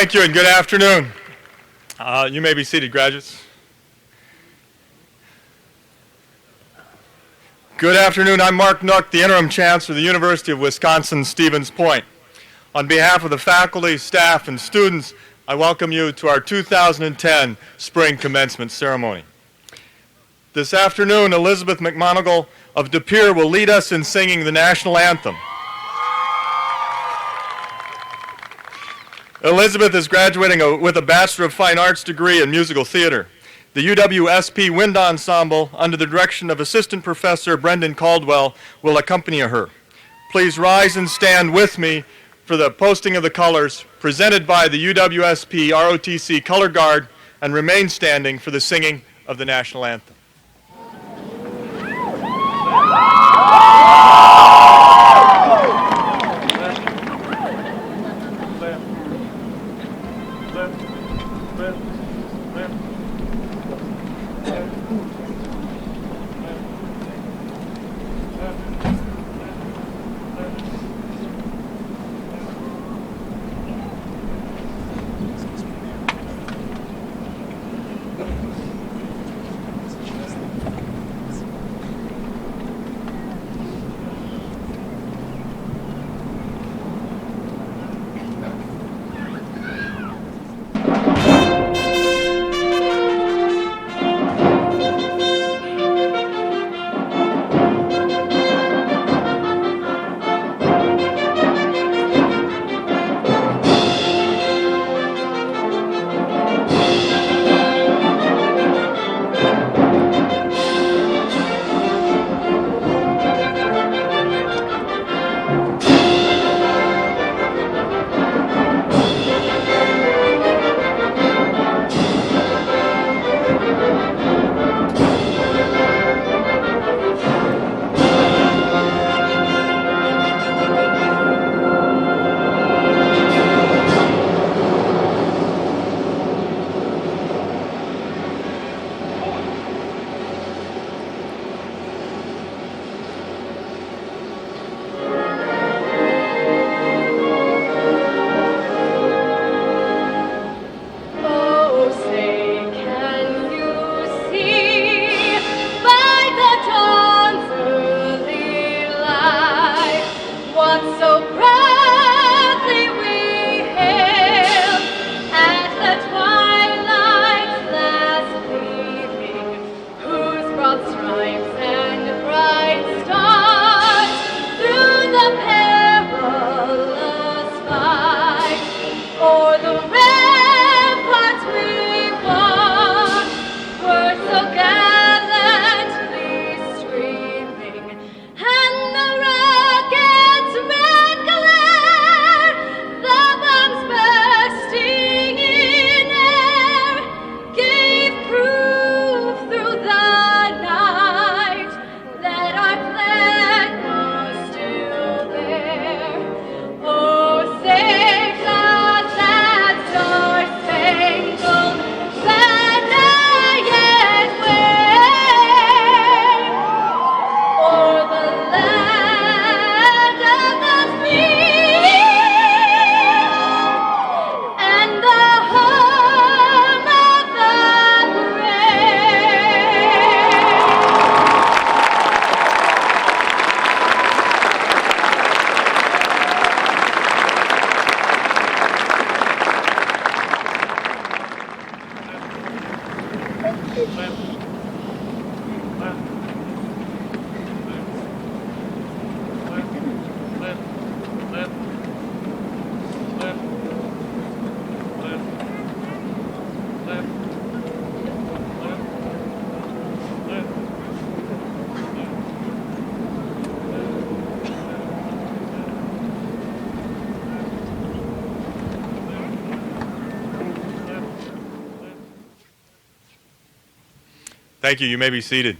Thank you and good afternoon. You may be seated, graduates. Good afternoon. I'm Mark Nook, the Interim Chancellor of the University of Wisconsin-Stevens Point. On behalf of the faculty, staff, and students, I welcome you to our 2010 Spring Commencement Ceremony. This afternoon, Elizabeth McMonigal of De Pere will lead us in singing the national anthem. Elizabeth is graduating with a Bachelor of Fine Arts degree in musical theater. The UWSP Wind Ensemble, under the direction of Assistant Professor Brendan Caldwell, will accompany her. Please rise and stand with me for the posting of the colors presented by the UWSP ROTC Color Guard, and remain standing for the singing of the national anthem. Thank you. You may be seated.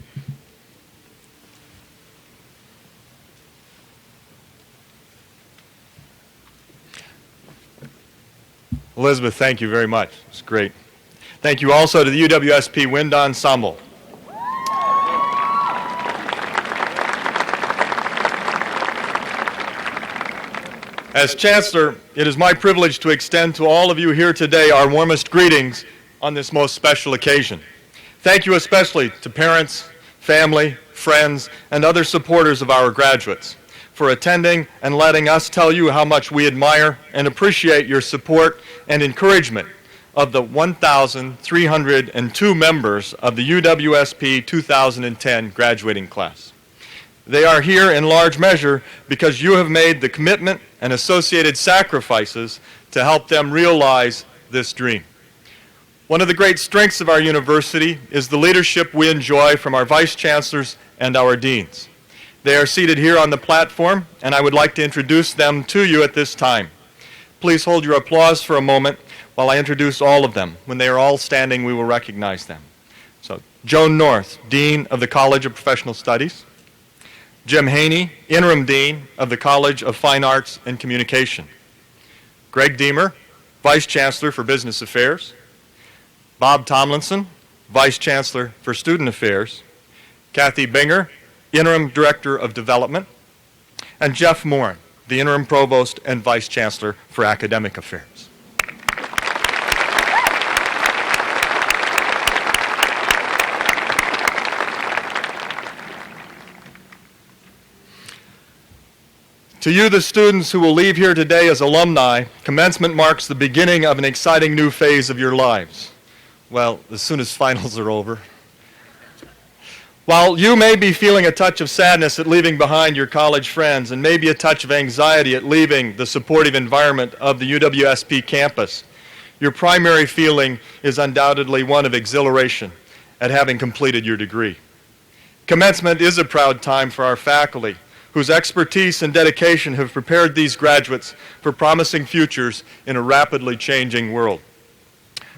Elizabeth, thank you very much. It's great. Thank you also to the UWSP Wind Ensemble. As Chancellor, it is my privilege to extend to all of you here today our warmest greetings on this most special occasion. Thank you especially to parents, family, friends, and other supporters of our graduates for attending and letting us tell you how much we admire and appreciate your support and encouragement of the 1,302 members of the UWSP 2010 graduating class. They are here in large measure because you have made the commitment and associated sacrifices to help them realize this dream. One of the great strengths of our university is the leadership we enjoy from our vice chancellors and our deans. They are seated here on the platform, and I would like to introduce them to you at this time. Please hold your applause for a moment while I introduce all of them. When they are all standing, we will recognize them. So, Joan North, Dean of the College of Professional Studies. Jim Haney, Interim Dean of the College of Fine Arts and Communication. Greg Deemer, Vice Chancellor for Business Affairs. Bob Tomlinson, Vice Chancellor for Student Affairs. Kathy Binger, Interim Director of Development. And Jeff Morin, the Interim Provost and Vice Chancellor for Academic Affairs. To you, the students who will leave here today as alumni, commencement marks the beginning of an exciting new phase of your lives. Well, as soon as finals are over. While you may be feeling a touch of sadness at leaving behind your college friends and maybe a touch of anxiety at leaving the supportive environment of the UWSP campus, your primary feeling is undoubtedly one of exhilaration at having completed your degree. Commencement is a proud time for our faculty, whose expertise and dedication have prepared these graduates for promising futures in a rapidly changing world.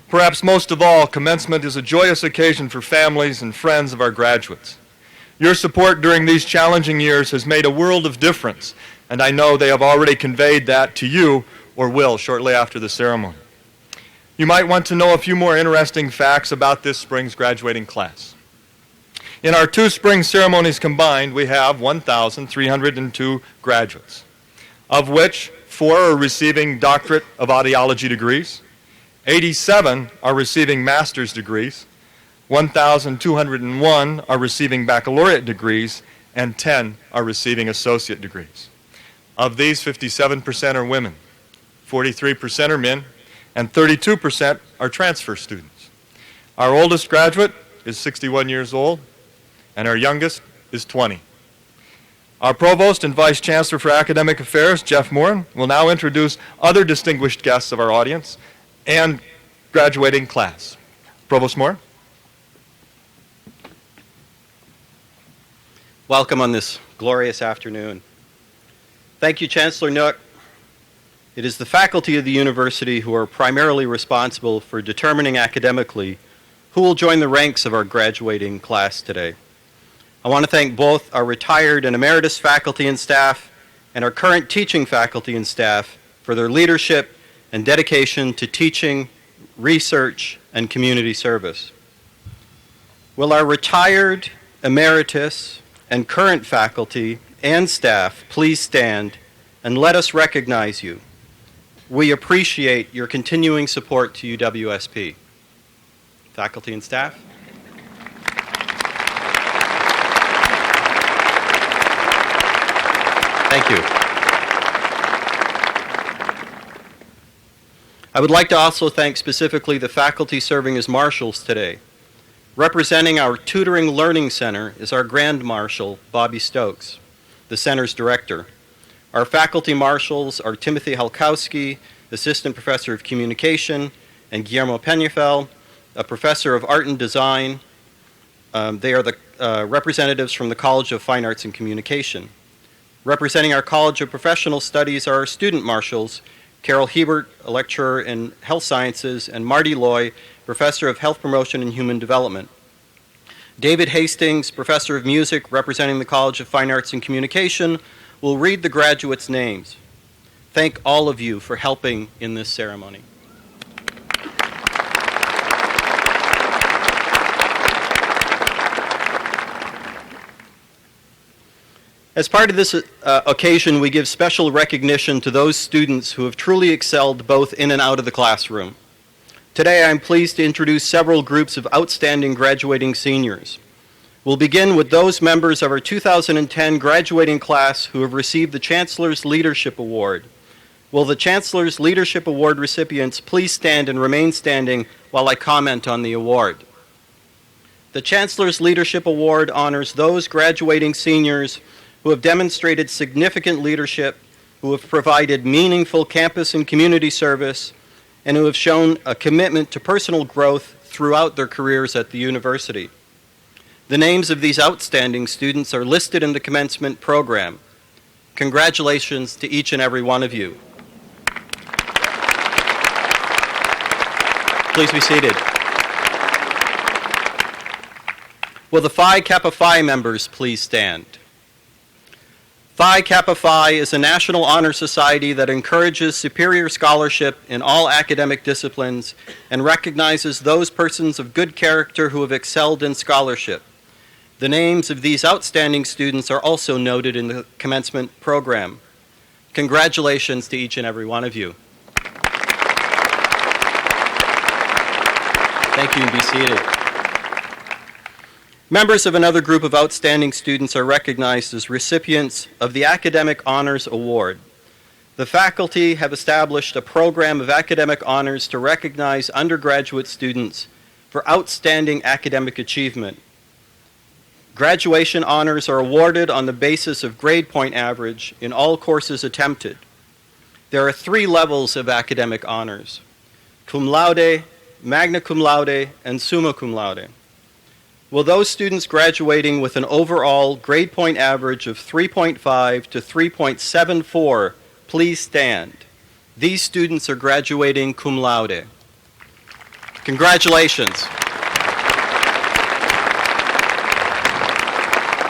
Perhaps most of all, commencement is a joyous occasion for families and friends of our graduates. Your support during these challenging years has made a world of difference, and I know they have already conveyed that to you or will shortly after the ceremony. You might want to know a few more interesting facts about this spring's graduating class. In our two spring ceremonies combined, we have 1,302 graduates, of which 4 are receiving Doctorate of Audiology degrees, 87 are receiving master's degrees, 1,201 are receiving baccalaureate degrees, and 10 are receiving associate degrees. Of these, 57% are women, 43% are men, and 32% are transfer students. Our oldest graduate is 61 years old, and our youngest is 20. Our Provost and Vice Chancellor for Academic Affairs, Jeff Morin, will now introduce other distinguished guests of our audience and graduating class. Provost Morin. Welcome on this glorious afternoon. Thank you, Chancellor Nook. It is the faculty of the university who are primarily responsible for determining academically who will join the ranks of our graduating class today. I want to thank both our retired and emeritus faculty and staff and our current teaching faculty and staff for their leadership and dedication to teaching, research, and community service. Will our retired, emeritus, and current faculty and staff please stand and let us recognize you. We appreciate your continuing support to UWSP. Faculty and staff. Thank you. I would like to also thank specifically the faculty serving as marshals today. Representing our Tutoring Learning Center is our Grand Marshal, Bobby Stokes, the center's director. Our faculty marshals are Timothy Halkowski, Assistant Professor of Communication, and Guillermo Peñafel, a Professor of Art and Design. They are the representatives from the College of Fine Arts and Communication. Representing our College of Professional Studies are our student marshals, Carol Hebert, a lecturer in health sciences, and Marty Loy, Professor of Health Promotion and Human Development. David Hastings, Professor of Music, representing the College of Fine Arts and Communication, will read the graduates' names. Thank all of you for helping in this ceremony. As part of this occasion, we give special recognition to those students who have truly excelled both in and out of the classroom. Today, I'm pleased to introduce several groups of outstanding graduating seniors. We'll begin with those members of our 2010 graduating class who have received the Chancellor's Leadership Award. Will the Chancellor's Leadership Award recipients please stand and remain standing while I comment on the award? The Chancellor's Leadership Award honors those graduating seniors who have demonstrated significant leadership, who have provided meaningful campus and community service, and who have shown a commitment to personal growth throughout their careers at the university. The names of these outstanding students are listed in the commencement program. Congratulations to each and every one of you. Please be seated. Will the Phi Kappa Phi members please stand? Phi Kappa Phi is a national honor society that encourages superior scholarship in all academic disciplines and recognizes those persons of good character who have excelled in scholarship. The names of these outstanding students are also noted in the commencement program. Congratulations to each and every one of you. Thank you, and be seated. Members of another group of outstanding students are recognized as recipients of the Academic Honors Award. The faculty have established a program of academic honors to recognize undergraduate students for outstanding academic achievement. Graduation honors are awarded on the basis of grade point average in all courses attempted. There are 3 levels of academic honors: cum laude, magna cum laude, and summa cum laude. Will those students graduating with an overall grade point average of 3.5 to 3.74 please stand? These students are graduating cum laude. Congratulations.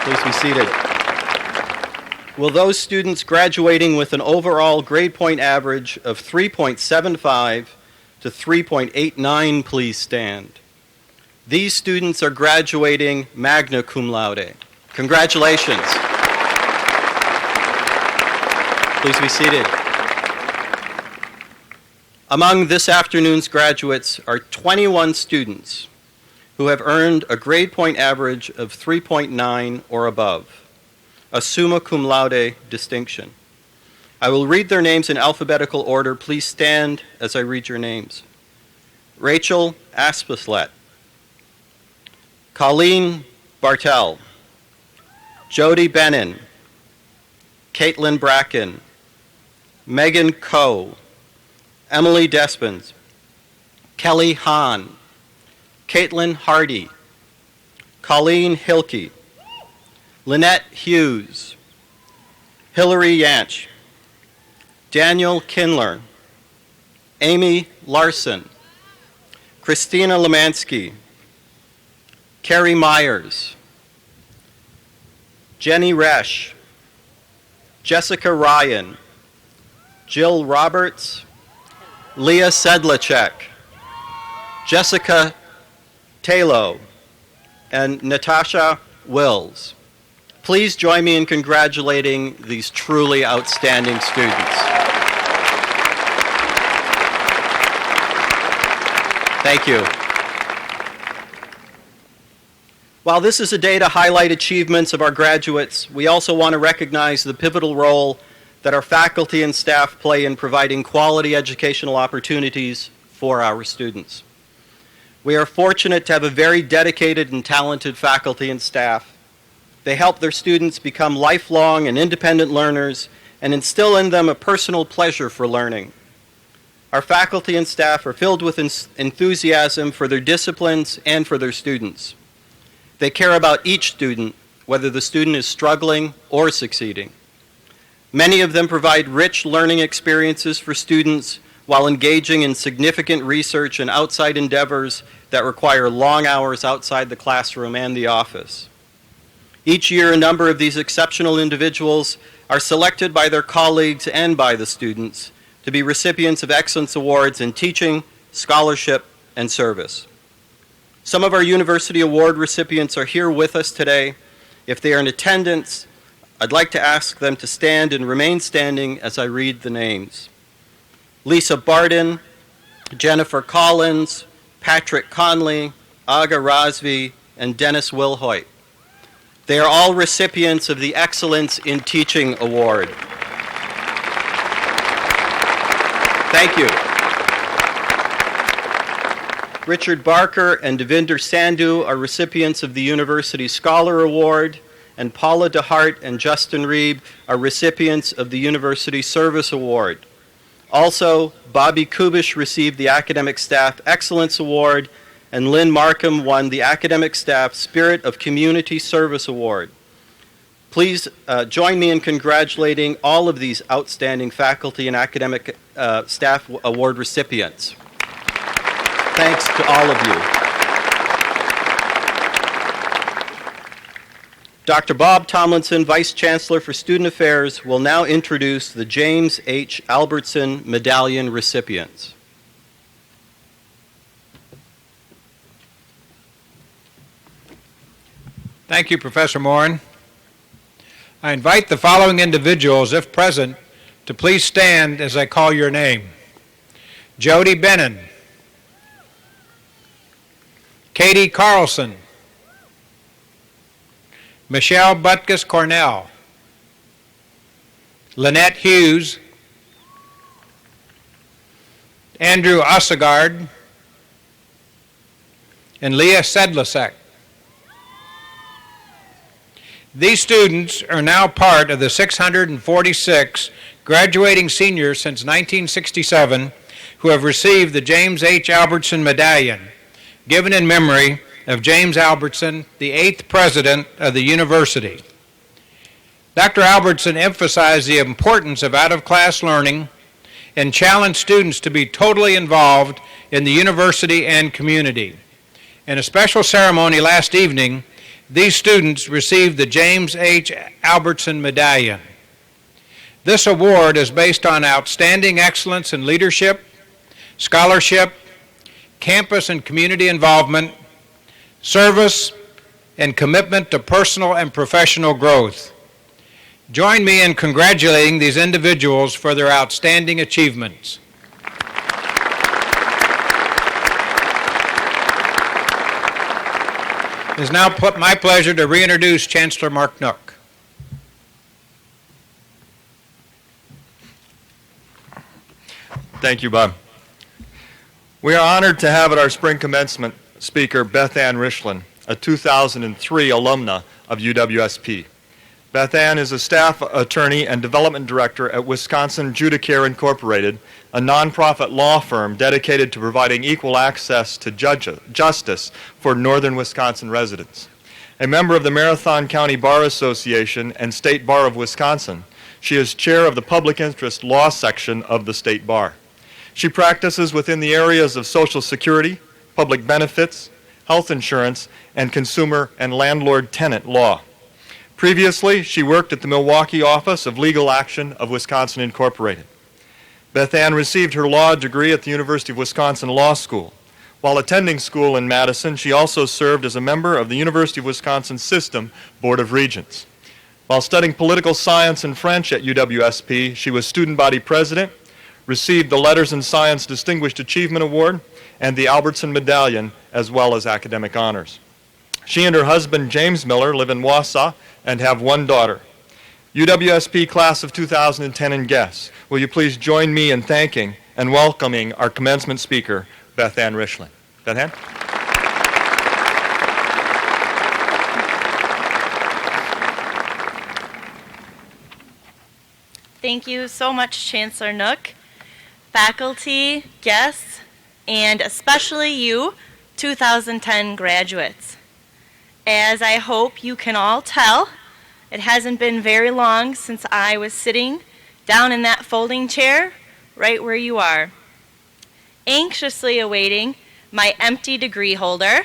Please be seated. Will those students graduating with an overall grade point average of 3.75 to 3.89 please stand? These students are graduating magna cum laude. Congratulations. Please be seated. Among this afternoon's graduates are 21 students who have earned a grade point average of 3.9 or above, a summa cum laude distinction. I will read their names in alphabetical order. Please stand as I read your names. Rachel Aspaslet, Colleen Bartel, Jody Benin, Caitlin Bracken, Megan Coe, Emily Despens, Kelly Hahn, Caitlin Hardy, Colleen Hilke, Lynette Hughes, Hillary Yanch, Daniel Kindler, Amy Larson, Christina Lemansky, Carrie Myers, Jenny Resch, Jessica Ryan, Jill Roberts, Leah Sedlacek, Jessica Talo, and Natasha Wills. Please join me in congratulating these truly outstanding students. Thank you. While this is a day to highlight achievements of our graduates, we also want to recognize the pivotal role that our faculty and staff play in providing quality educational opportunities for our students. We are fortunate to have a very dedicated and talented faculty and staff. They help their students become lifelong and independent learners and instill in them a personal pleasure for learning. Our faculty and staff are filled with enthusiasm for their disciplines and for their students. They care about each student, whether the student is struggling or succeeding. Many of them provide rich learning experiences for students while engaging in significant research and outside endeavors that require long hours outside the classroom and the office. Each year, a number of these exceptional individuals are selected by their colleagues and by the students to be recipients of Excellence Awards in teaching, scholarship, and service. Some of our University Award recipients are here with us today. If they are in attendance, I'd like to ask them to stand and remain standing as I read the names. Lisa Barden, Jennifer Collins, Patrick Conley, Aga Razvi, and Dennis Wilhoit. They are all recipients of the Excellence in Teaching Award. Thank you. Richard Barker and Devinder Sandhu are recipients of the University Scholar Award, and Paula DeHart and Justin Reeb are recipients of the University Service Award. Also, Bobby Kubish received the Academic Staff Excellence Award, and Lynn Markham won the Academic Staff Spirit of Community Service Award. Please join me in congratulating all of these outstanding faculty and academic staff award recipients. Thanks to all of you. Dr. Bob Tomlinson, Vice Chancellor for Student Affairs, will now introduce the James H. Albertson Medallion recipients. Thank you, Professor Morin. I invite the following individuals, if present, to please stand as I call your name. Jody Bennon, Katie Carlson, Michelle Butkus Cornell, Lynette Hughes, Andrew Ossegard, and Leah Sedlasek. These students are now part of the 646 graduating seniors since 1967 who have received the James H. Albertson Medallion, given in memory of James Albertson, the 8th president of the university. Dr. Albertson emphasized the importance of out-of-class learning and challenged students to be totally involved in the university and community. In a special ceremony last evening, these students received the James H. Albertson Medallion. This award is based on outstanding excellence in leadership, scholarship, campus and community involvement, service, and commitment to personal and professional growth. Join me in congratulating these individuals for their outstanding achievements. It is now my pleasure to reintroduce Chancellor Mark Nook. Thank you, Bob. We are honored to have at our spring commencement speaker Beth Richlen, a 2003 alumna of UWSP. Beth is a staff attorney and development director at Wisconsin Judicare Incorporated, a nonprofit law firm dedicated to providing equal access to justice for northern Wisconsin residents. A member of the Marathon County Bar Association and State Bar of Wisconsin, she is chair of the Public Interest Law section of the State Bar. She practices within the areas of Social Security, public benefits, health insurance, and consumer and landlord-tenant law. Previously, she worked at the Milwaukee office of Legal Action of Wisconsin Incorporated. Beth received her law degree at the University of Wisconsin Law School. While attending school in Madison, she also served as a member of the University of Wisconsin System Board of Regents. While studying political science and French at UWSP, she was student body president, received the Letters in Science Distinguished Achievement Award, and the Albertson Medallion, as well as academic honors. She and her husband, James Miller, live in Wausau and have one daughter. UWSP class of 2010 and guests, will you please join me in thanking and welcoming our commencement speaker, Beth Richlen. Beth Thank you so much, Chancellor Nook, faculty, guests, and especially you, 2010 graduates. As I hope you can all tell, it hasn't been very long since I was sitting down in that folding chair right where you are, anxiously awaiting my empty degree holder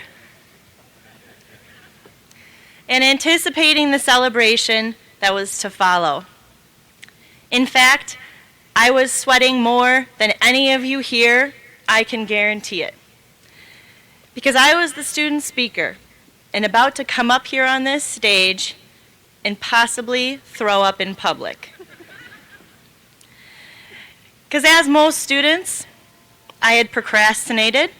and anticipating the celebration that was to follow. In fact, I was sweating more than any of you here, I can guarantee it. Because I was the student speaker and about to come up here on this stage and possibly throw up in public. Because as most students, I had procrastinated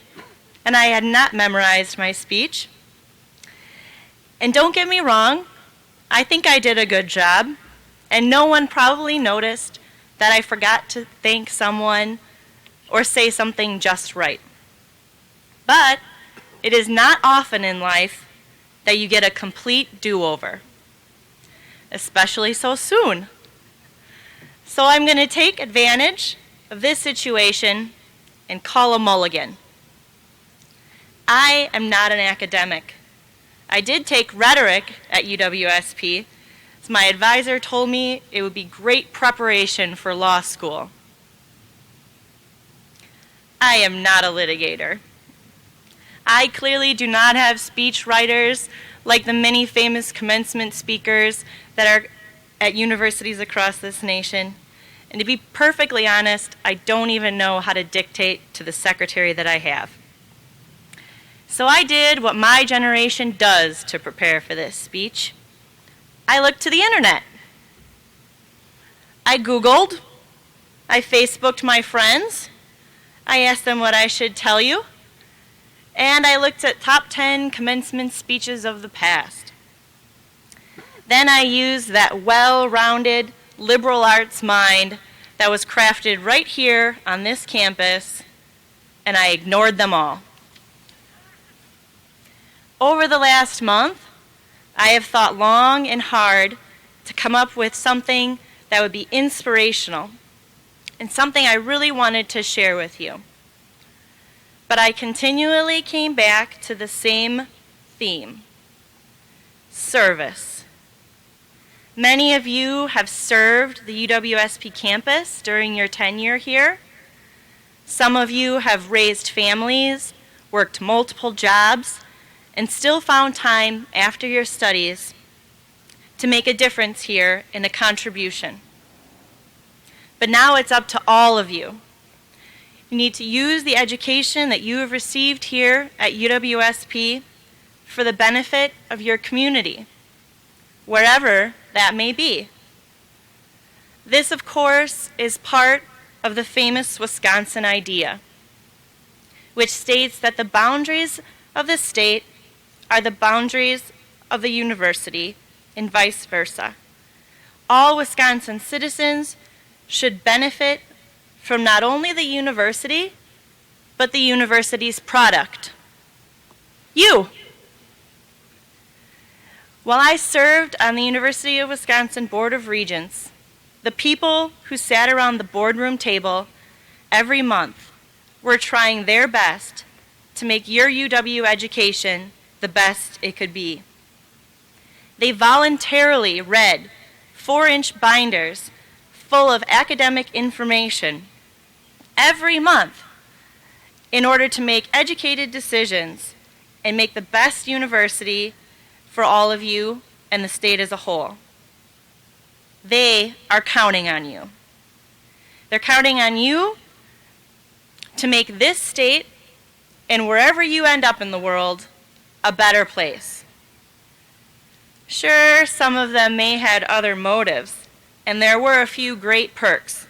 and I had not memorized my speech. And don't get me wrong, I think I did a good job, and no one probably noticed that I forgot to thank someone or say something just right. But it is not often in life that you get a complete do-over, especially so soon. So I'm going to take advantage of this situation and call a mulligan. I am not an academic. I did take rhetoric at UWSP, as my advisor told me it would be great preparation for law school. I am not a litigator. I clearly do not have speech writers like the many famous commencement speakers that are at universities across this nation. And to be perfectly honest, I don't even know how to dictate to the secretary that I have. So I did what my generation does to prepare for this speech. I looked to the internet. I Googled. I Facebooked my friends. I asked them what I should tell you. And I looked at top 10 commencement speeches of the past. Then I used that well-rounded liberal arts mind that was crafted right here on this campus, and I ignored them all. Over the last month, I have thought long and hard to come up with something that would be inspirational and something I really wanted to share with you. But I continually came back to the same theme: service. Many of you have served the UWSP campus during your tenure here. Some of you have raised families, worked multiple jobs, and still found time after your studies to make a difference here and a contribution. But now it's up to all of you. You need to use the education that you have received here at UWSP for the benefit of your community, wherever that may be. This, of course, is part of the famous Wisconsin idea, which states that the boundaries of the state are the boundaries of the university and vice versa. All Wisconsin citizens should benefit from not only the university, but the university's product. You. While I served on the University of Wisconsin Board of Regents, the people who sat around the boardroom table every month were trying their best to make your UW education the best it could be. They voluntarily read 4-inch binders full of academic information every month in order to make educated decisions and make the best university for all of you and the state as a whole. They are counting on you. They're counting on you to make this state and wherever you end up in the world a better place. Sure, some of them may have other motives, and there were a few great perks.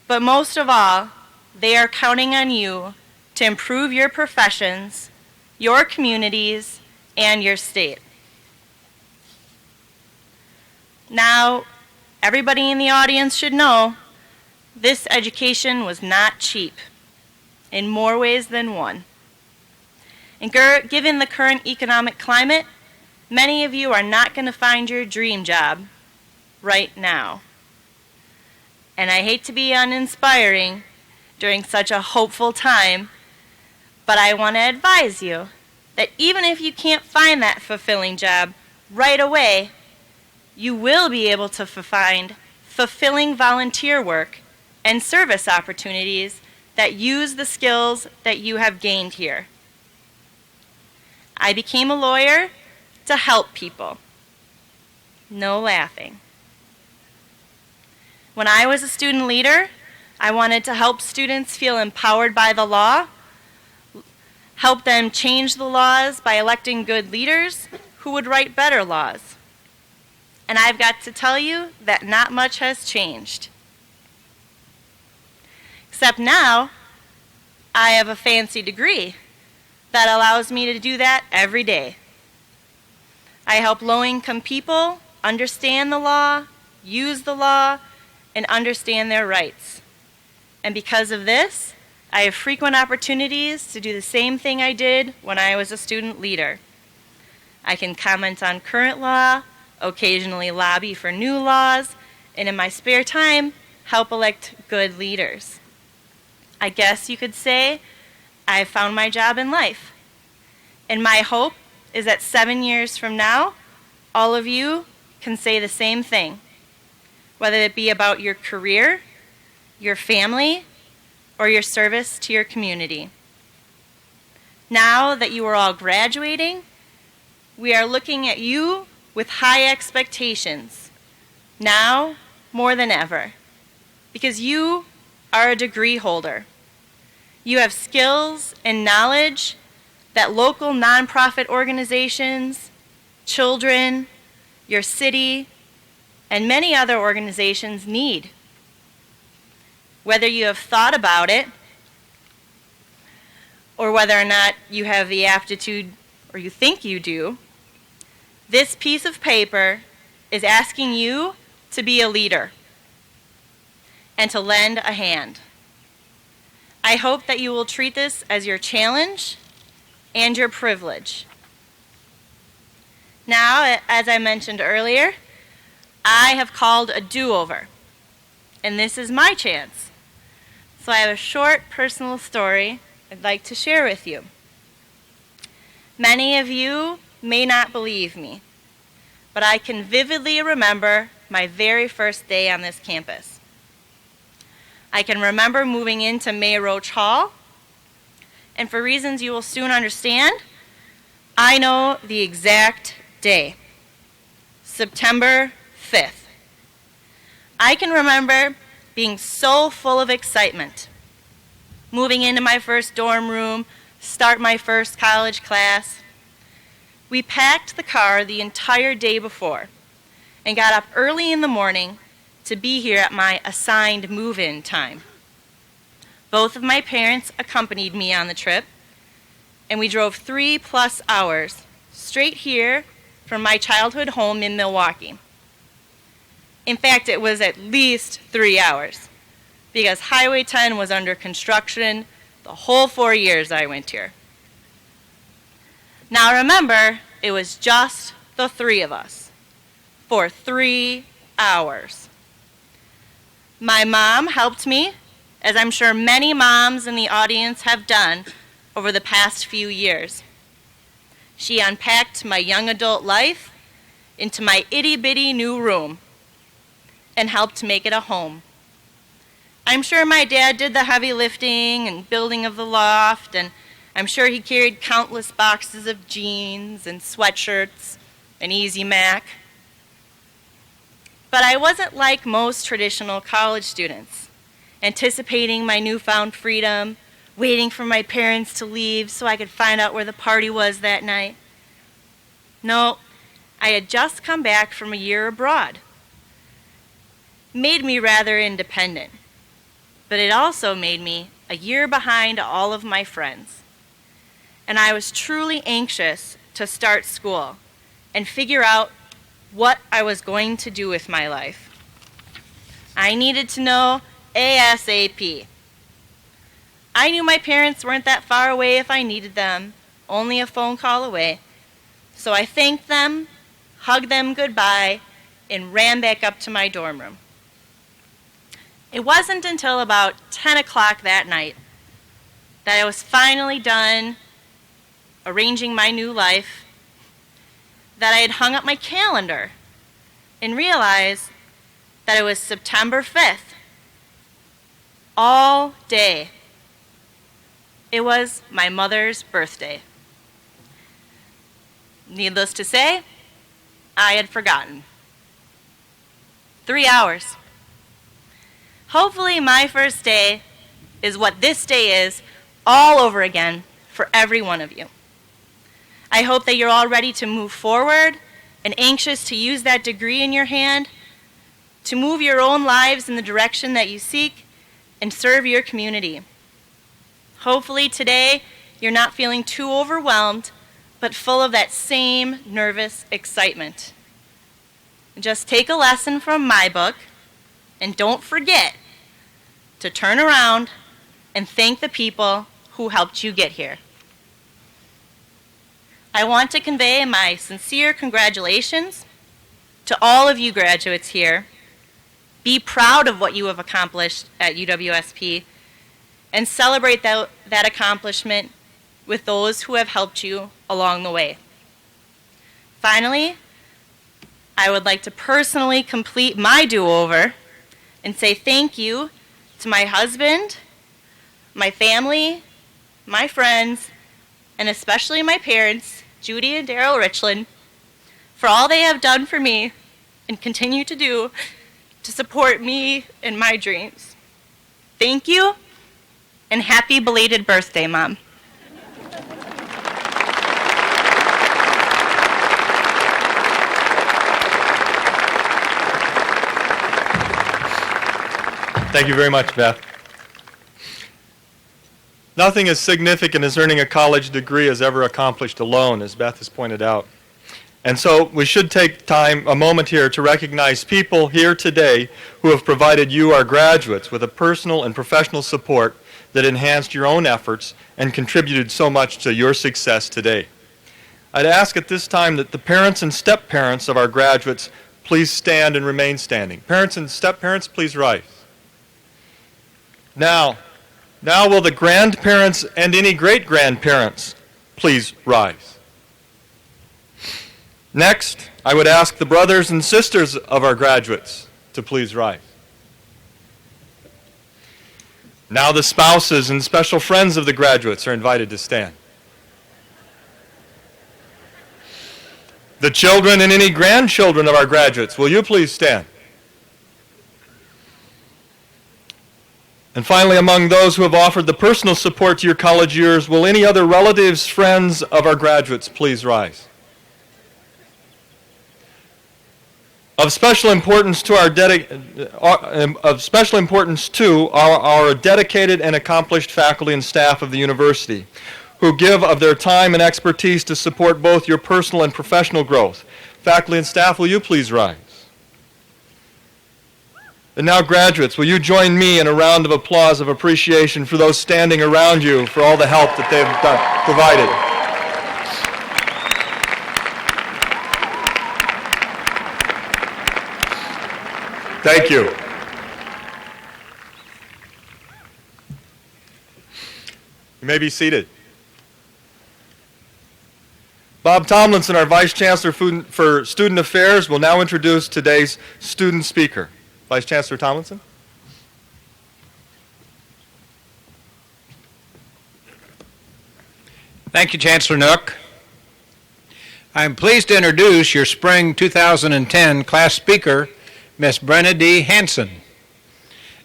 But most of all, they are counting on you to improve your professions, your communities, and your state. Now, everybody in the audience should know this education was not cheap, in more ways than one. And given the current economic climate, many of you are not going to find your dream job right now. And I hate to be uninspiring during such a hopeful time, but I want to advise you that even if you can't find that fulfilling job right away, you will be able to find fulfilling volunteer work and service opportunities that use the skills that you have gained here. I became a lawyer to help people. No laughing. When I was a student leader, I wanted to help students feel empowered by the law, help them change the laws by electing good leaders who would write better laws. And I've got to tell you that not much has changed. Except now, I have a fancy degree that allows me to do that every day. I help low-income people understand the law, use the law, and understand their rights. And because of this, I have frequent opportunities to do the same thing I did when I was a student leader. I can comment on current law, occasionally lobby for new laws, and in my spare time, help elect good leaders. I guess you could say I've found my job in life. And my hope is that 7 years from now, all of you can say the same thing, whether it be about your career, your family, or your service to your community. Now that you are all graduating, we are looking at you with high expectations, now more than ever, because you are a degree holder. You have skills and knowledge that local nonprofit organizations, children, your city, and many other organizations need. Whether you have thought about it, or whether or not you have the aptitude, or you think you do, this piece of paper is asking you to be a leader and to lend a hand. I hope that you will treat this as your challenge and your privilege. Now, as I mentioned earlier, I have called a do-over, and this is my chance. So I have a short personal story I'd like to share with you. Many of you may not believe me, but I can vividly remember my very first day on this campus. I can remember moving into May Roach Hall, and for reasons you will soon understand, I know the exact day, September 5th. I can remember being so full of excitement, moving into my first dorm room, start my first college class. We packed the car the entire day before and got up early in the morning to be here at my assigned move-in time. Both of my parents accompanied me on the trip, and we drove 3+ hours straight here from my childhood home in Milwaukee. In fact, it was at least 3 hours, because Highway 10 was under construction the whole 4 years I went here. Now remember, it was just the three of us for 3 hours. My mom helped me, as I'm sure many moms in the audience have done over the past few years. She unpacked my young adult life into my itty-bitty new room and helped make it a home. I'm sure my dad did the heavy lifting and building of the loft, and I'm sure he carried countless boxes of jeans and sweatshirts and Easy Mac. But I wasn't like most traditional college students, anticipating my newfound freedom, waiting for my parents to leave so I could find out where the party was that night. No, I had just come back from a year abroad. Made me rather independent, but it also made me a year behind all of my friends. And I was truly anxious to start school and figure out what I was going to do with my life. I needed to know ASAP. I knew my parents weren't that far away if I needed them, only a phone call away. So I thanked them, hugged them goodbye, and ran back up to my dorm room. It wasn't until about 10 o'clock that night that I was finally done arranging my new life, that I had hung up my calendar and realized that it was September 5th. All day. It was my mother's birthday. Needless to say, I had forgotten. 3 hours. Hopefully my first day is what this day is all over again for every one of you. I hope that you're all ready to move forward and anxious to use that degree in your hand to move your own lives in the direction that you seek and serve your community. Hopefully today you're not feeling too overwhelmed, but full of that same nervous excitement. Just take a lesson from my book, and don't forget to turn around and thank the people who helped you get here. I want to convey my sincere congratulations to all of you graduates here. Be proud of what you have accomplished at UWSP and celebrate that accomplishment with those who have helped you along the way. Finally, I would like to personally complete my do-over and say thank you to my husband, my family, my friends, and especially my parents, Judy and Daryl Richlen, for all they have done for me and continue to do to support me in my dreams. Thank you, and happy belated birthday, Mom. Thank you very much, Beth. Nothing as significant as earning a college degree is ever accomplished alone, as Beth has pointed out. And so we should take a moment here to recognize people here today who have provided you, our graduates, with a personal and professional support that enhanced your own efforts and contributed so much to your success today. I'd ask at this time that the parents and step-parents of our graduates please stand and remain standing. Parents and step-parents, please rise. Now will the grandparents and any great-grandparents please rise. Next, I would ask the brothers and sisters of our graduates to please rise. Now the spouses and special friends of the graduates are invited to stand. The children and any grandchildren of our graduates, will you please stand? And finally, among those who have offered the personal support to your college years, will any other relatives, friends of our graduates please rise? Of special importance to our dedicated and accomplished faculty and staff of the university, who give of their time and expertise to support both your personal and professional growth. Faculty and staff, will you please rise? And now, graduates, will you join me in a round of applause of appreciation for those standing around you for all the help that they have provided. Thank you. You may be seated. Bob Tomlinson, our Vice Chancellor for Student Affairs, will now introduce today's student speaker. Vice Chancellor Tomlinson. Thank you, Chancellor Nook. I am pleased to introduce your spring 2010 class speaker, Miss Brenna D. Hansen.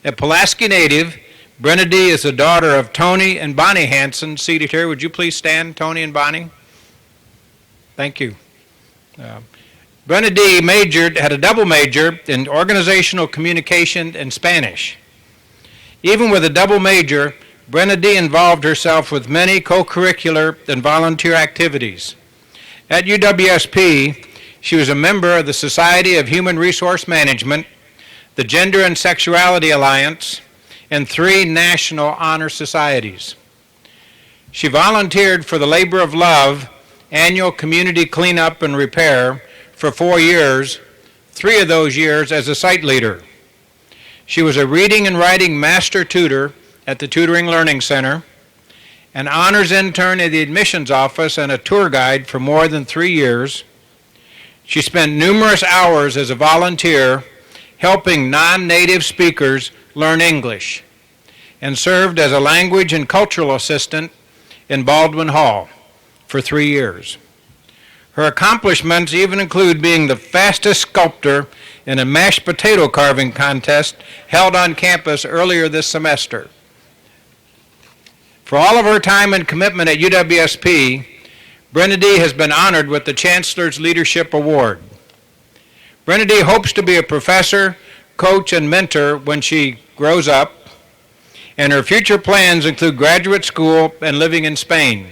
A Pulaski native, Brenna D. is the daughter of Tony and Bonnie Hansen, seated here. Would you please stand, Tony and Bonnie? Thank you. Brenna D. had a double major in organizational communication and Spanish. Even with a double major, Brenna D. involved herself with many co-curricular and volunteer activities. At UWSP, she was a member of the Society of Human Resource Management, the Gender and Sexuality Alliance, and 3 national honor societies. She volunteered for the Labor of Love annual community cleanup and repair for 4 years, 3 of those years as a site leader. She was a reading and writing master tutor at the Tutoring Learning Center, an honors intern at the admissions office, and a tour guide for more than 3 years. She spent numerous hours as a volunteer helping non-native speakers learn English, and served as a language and cultural assistant in Baldwin Hall for 3 years. Her accomplishments even include being the fastest sculptor in a mashed potato carving contest held on campus earlier this semester. For all of her time and commitment at UWSP, Brenna D. has been honored with the Chancellor's Leadership Award. Brenna D. hopes to be a professor, coach, and mentor when she grows up, and her future plans include graduate school and living in Spain.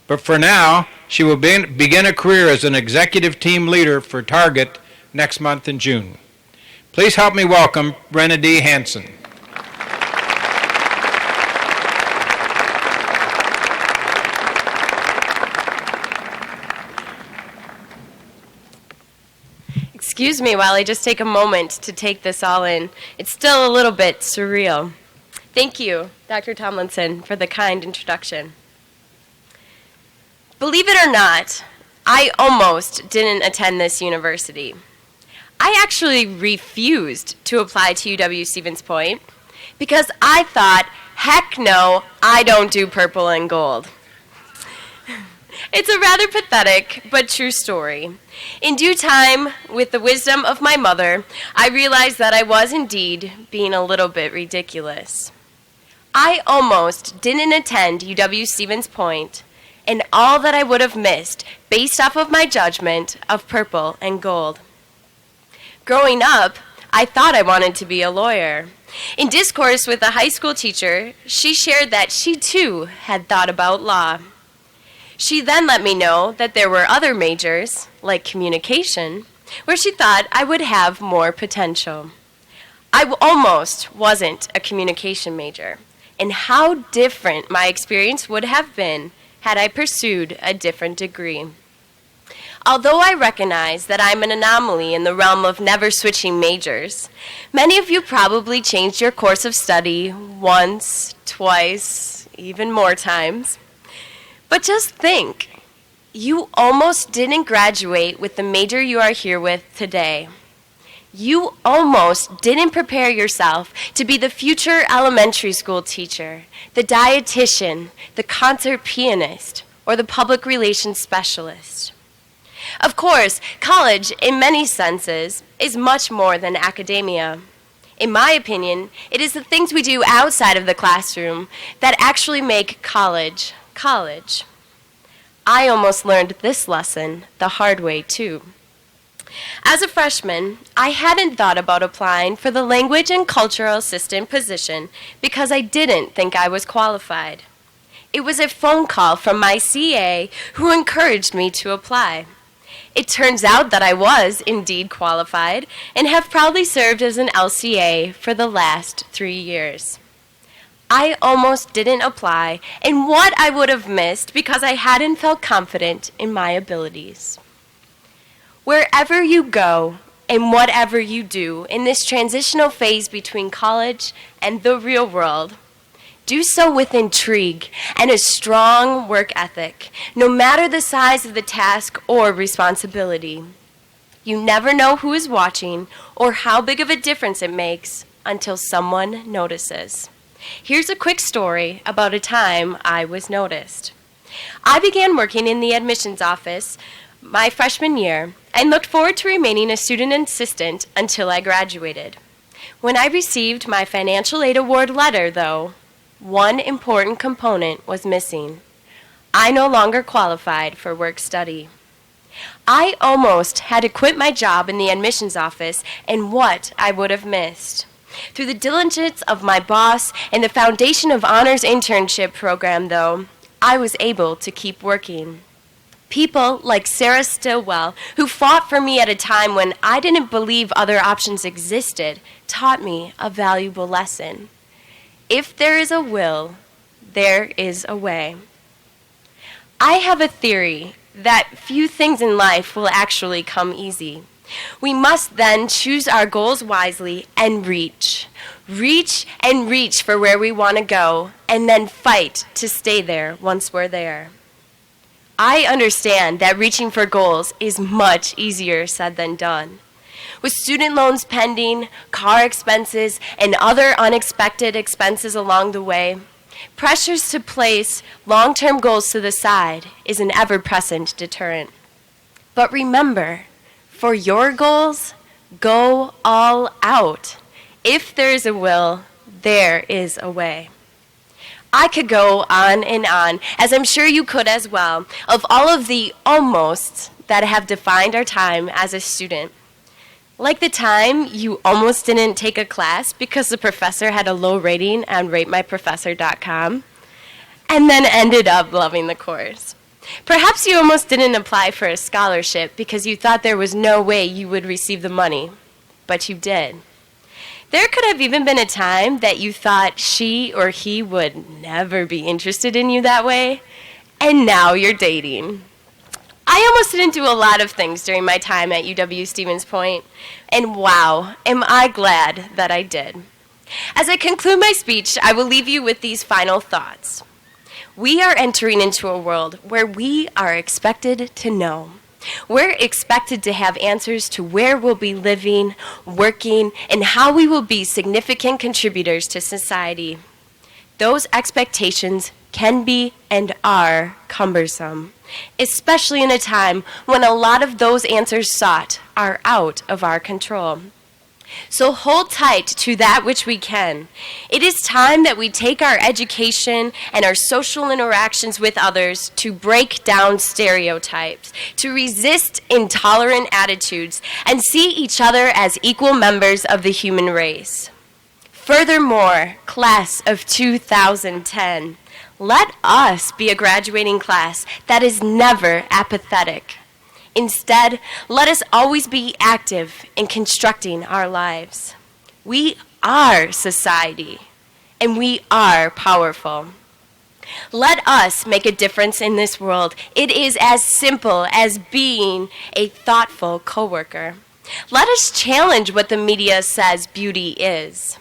But for now, she will begin a career as an executive team leader for Target next month in June. Please help me welcome Brenna D. Hansen. Excuse me while I just take a moment to take this all in. It's still a little bit surreal. Thank you, Dr. Tomlinson, for the kind introduction. Believe it or not, I almost didn't attend this university. I actually refused to apply to UW-Stevens Point because I thought, heck no, I don't do purple and gold. It's a rather pathetic but true story. In due time, with the wisdom of my mother, I realized that I was indeed being a little bit ridiculous. I almost didn't attend UW-Stevens Point, and all that I would have missed based off of my judgment of purple and gold. Growing up, I thought I wanted to be a lawyer. In discourse with a high school teacher, she shared that she too had thought about law. She then let me know that there were other majors, like communication, where she thought I would have more potential. I almost wasn't a communication major, and how different my experience would have been had I pursued a different degree. Although I recognize that I'm an anomaly in the realm of never switching majors, many of you probably changed your course of study once, twice, even more times. But just think, you almost didn't graduate with the major you are here with today. You almost didn't prepare yourself to be the future elementary school teacher, the dietitian, the concert pianist, or the public relations specialist. Of course, college, in many senses, is much more than academia. In my opinion, it is the things we do outside of the classroom that actually make college college. I almost learned this lesson the hard way, too. As a freshman, I hadn't thought about applying for the language and cultural assistant position because I didn't think I was qualified. It was a phone call from my CA who encouraged me to apply. It turns out that I was indeed qualified and have proudly served as an LCA for the last 3 years. I almost didn't apply, and what I would have missed because I hadn't felt confident in my abilities. Wherever you go and whatever you do in this transitional phase between college and the real world, do so with intrigue and a strong work ethic, no matter the size of the task or responsibility. You never know who is watching or how big of a difference it makes until someone notices. Here's a quick story about a time I was noticed. I began working in the admissions office my freshman year and looked forward to remaining a student assistant until I graduated. When I received my financial aid award letter, though, one important component was missing. I no longer qualified for work study. I almost had to quit my job in the admissions office, and what I would have missed. Through the diligence of my boss and the Foundation of Honors internship program, though, I was able to keep working. People like Sarah Stillwell, who fought for me at a time when I didn't believe other options existed, taught me a valuable lesson. If there is a will, there is a way. I have a theory that few things in life will actually come easy. We must then choose our goals wisely and reach. Reach and reach for where we want to go, and then fight to stay there once we're there. I understand that reaching for goals is much easier said than done. With student loans pending, car expenses, and other unexpected expenses along the way, pressures to place long-term goals to the side is an ever-present deterrent. But remember, for your goals, go all out. If there is a will, there is a way. I could go on and on, as I'm sure you could as well, of all of the almosts that have defined our time as a student. Like the time you almost didn't take a class because the professor had a low rating on ratemyprofessor.com and then ended up loving the course. Perhaps you almost didn't apply for a scholarship because you thought there was no way you would receive the money, but you did. There could have even been a time that you thought she or he would never be interested in you that way, and now you're dating. I almost didn't do a lot of things during my time at UW-Stevens Point, and wow, am I glad that I did. As I conclude my speech, I will leave you with these final thoughts. We are entering into a world where we are expected to know. We're expected to have answers to where we'll be living, working, and how we will be significant contributors to society. Those expectations can be and are cumbersome, especially in a time when a lot of those answers sought are out of our control. So hold tight to that which we can. It is time that we take our education and our social interactions with others to break down stereotypes, to resist intolerant attitudes, and see each other as equal members of the human race. Furthermore, class of 2010, let us be a graduating class that is never apathetic. Instead, let us always be active in constructing our lives. We are society, and we are powerful. Let us make a difference in this world. It is as simple as being a thoughtful coworker. Let us challenge what the media says beauty is.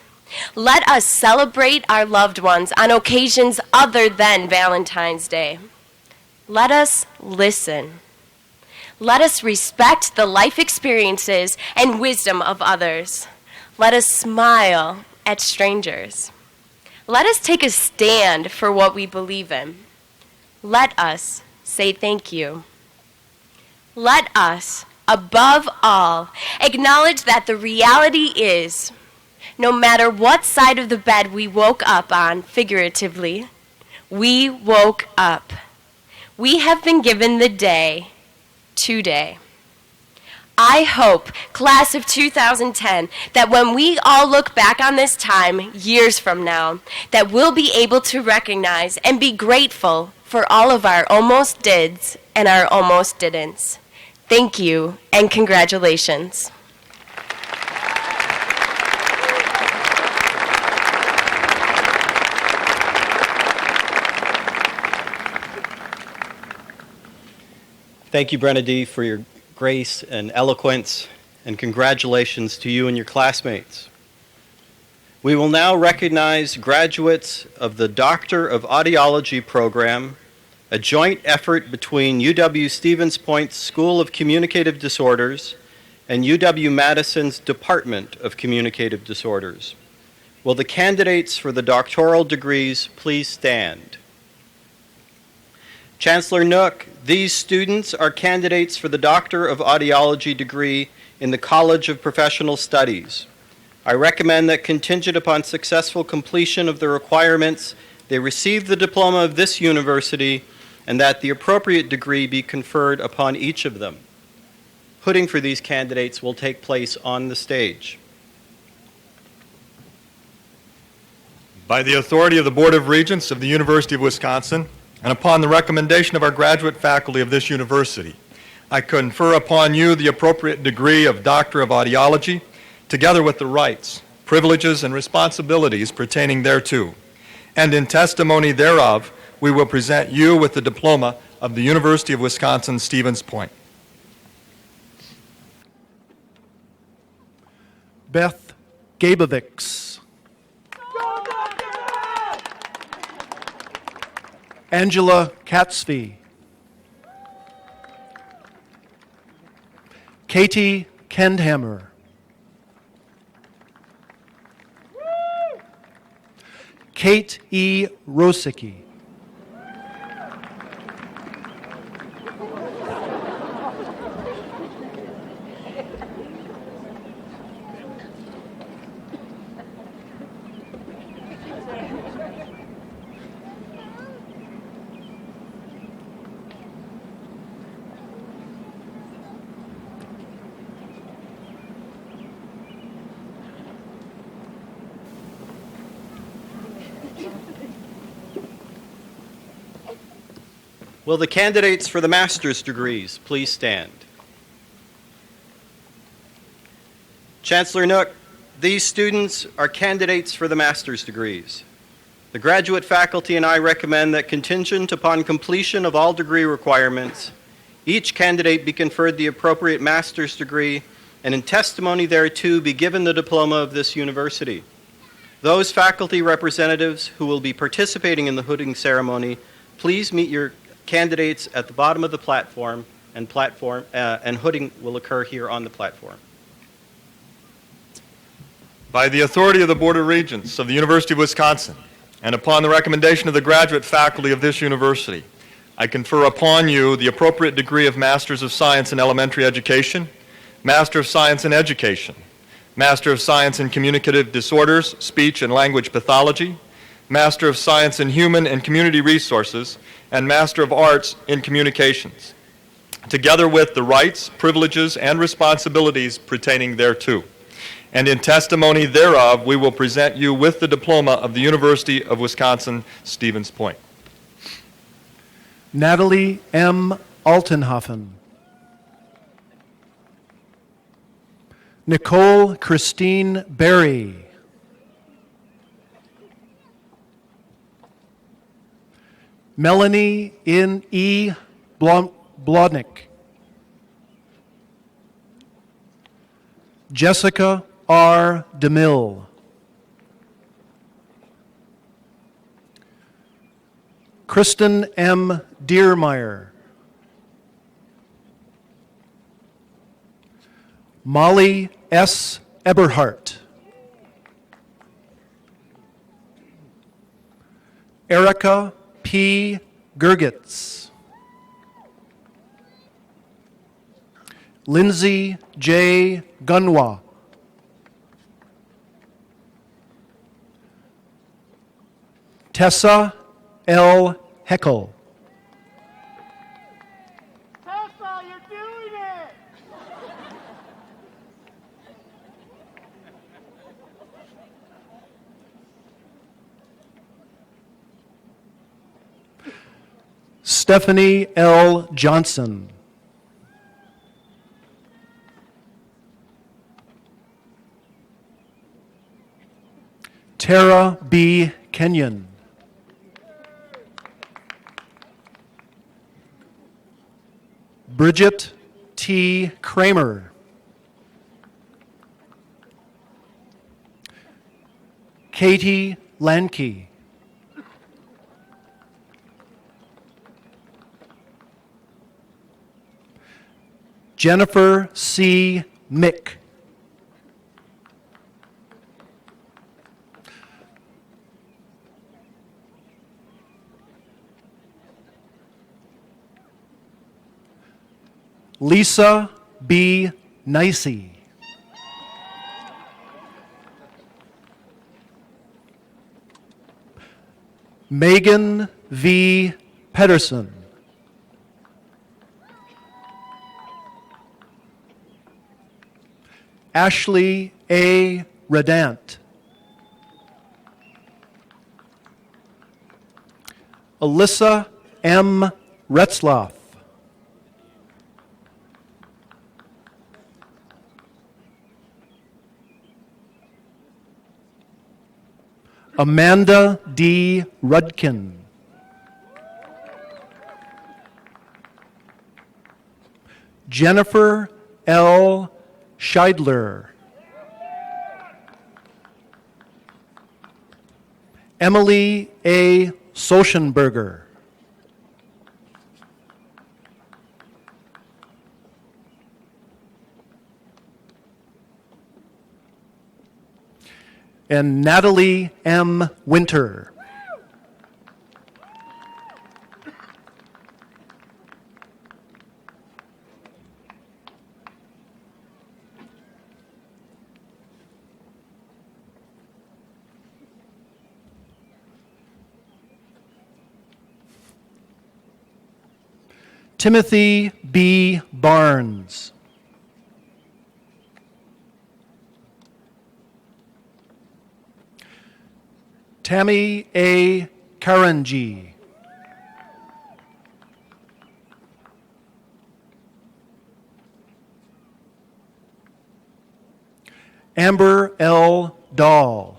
Let us celebrate our loved ones on occasions other than Valentine's Day. Let us listen. Let us respect the life experiences and wisdom of others. Let us smile at strangers. Let us take a stand for what we believe in. Let us say thank you. Let us, above all, acknowledge that the reality is, no matter what side of the bed we woke up on, figuratively, we woke up. We have been given the day today. I hope, class of 2010, that when we all look back on this time years from now, that we'll be able to recognize and be grateful for all of our almost dids and our almost didn'ts. Thank you and congratulations. Thank you, Brenna D., for your grace and eloquence, and congratulations to you and your classmates. We will now recognize graduates of the Doctor of Audiology program, a joint effort between UW-Stevens Point's School of Communicative Disorders and UW-Madison's Department of Communicative Disorders. Will the candidates for the doctoral degrees please stand? Chancellor Nook, these students are candidates for the Doctor of Audiology degree in the College of Professional Studies. I recommend that contingent upon successful completion of the requirements, they receive the diploma of this university and that the appropriate degree be conferred upon each of them. Putting for these candidates will take place on the stage. By the authority of the Board of Regents of the University of Wisconsin, and upon the recommendation of our graduate faculty of this university, I confer upon you the appropriate degree of Doctor of Audiology, together with the rights, privileges, and responsibilities pertaining thereto. And in testimony thereof, we will present you with the diploma of the University of Wisconsin-Stevens Point. Beth Gabovics. Angela Katzvi. Katie Kendhammer. Kate E. Rosicki. Will the candidates for the master's degrees please stand? Chancellor Nook, these students are candidates for the master's degrees. The graduate faculty and I recommend that contingent upon completion of all degree requirements, each candidate be conferred the appropriate master's degree and in testimony thereto be given the diploma of this university. Those faculty representatives who will be participating in the hooding ceremony, please meet your candidates at the bottom of the platform, and hooding will occur here on the platform. By the authority of the Board of Regents of the University of Wisconsin, and upon the recommendation of the graduate faculty of this university, I confer upon you the appropriate degree of Masters of Science in Elementary Education, Master of Science in Education, Master of Science in Communicative Disorders, Speech and Language Pathology, Master of Science in Human and Community Resources, and Master of Arts in Communications, together with the rights, privileges, and responsibilities pertaining thereto. And in testimony thereof, we will present you with the diploma of the University of Wisconsin-Stevens Point. Natalie M. Altenhofen. Nicole Christine Berry. Melanie E. Blodnick. Jessica R. DeMille. Kristen M. Deermeyer. Molly S. Eberhardt. Erica P. Gergitz. Lindsay J. Gunwa. Tessa L. Heckel. Tessa, you're doing it! Stephanie L. Johnson. Tara B. Kenyon. Bridget T. Kramer. Katie Lankey. Jennifer C. Mick. Lisa B. Nicey. Megan V. Pedersen. Ashley A. Redant. Alyssa M. Retzloff. Amanda D. Rudkin. Jennifer L. Scheidler. Emily A. Soschenberger. And Natalie M. Winter. Timothy B. Barnes. Tammy A. Karanji. Amber L. Dahl.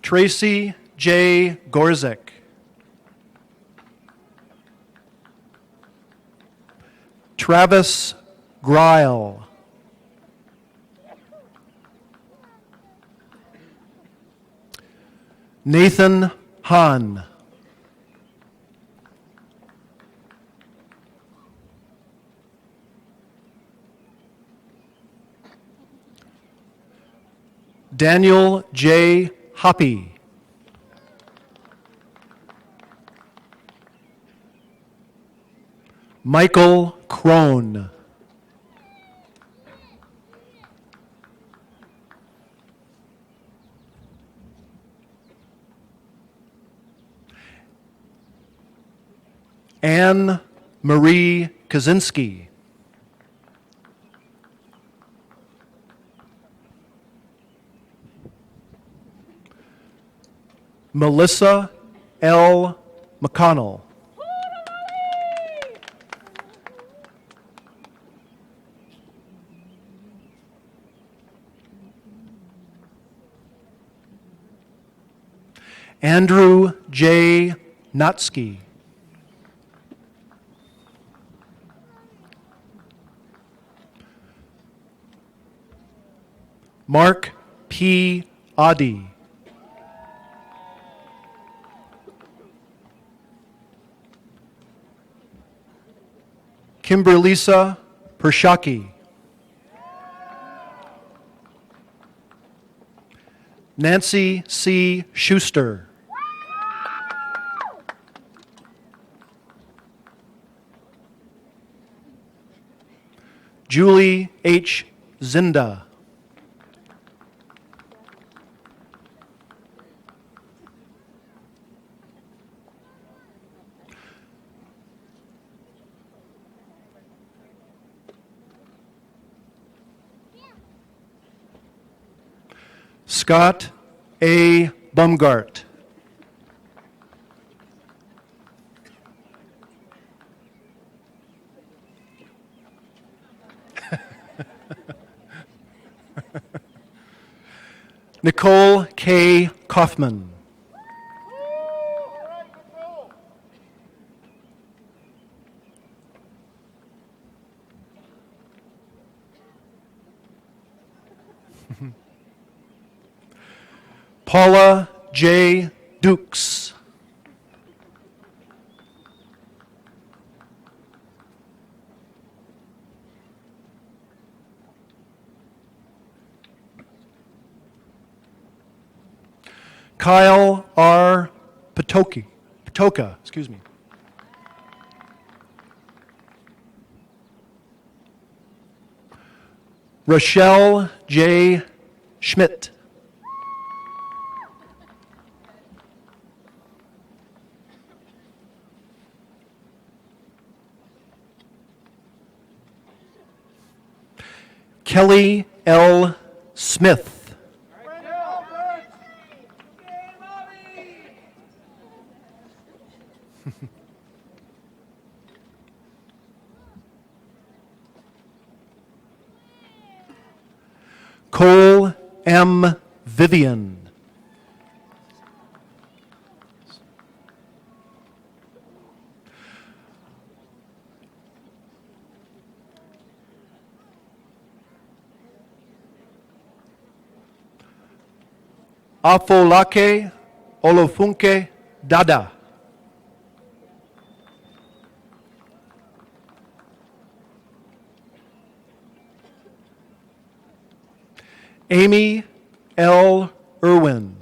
Tracy J. Gorzik. Travis Greil. Nathan Hahn. Daniel J. Hoppy. Michael Crone. Anne Marie Kaczynski. Melissa L. McConnell. Andrew J. Notsky. Mark P. Adi. Kimberlisa Pershaki. Nancy C. Schuster. Julie H. Zinda. Scott A. Bumgart. Nicole K. Kaufman. Paula J. Dukes. Kyle R. Patoka, excuse me. Rochelle J. Schmidt. Kelly L. Smith. Cole M. Vivian. Afolake Olofunke Dada. Amy L. Irwin.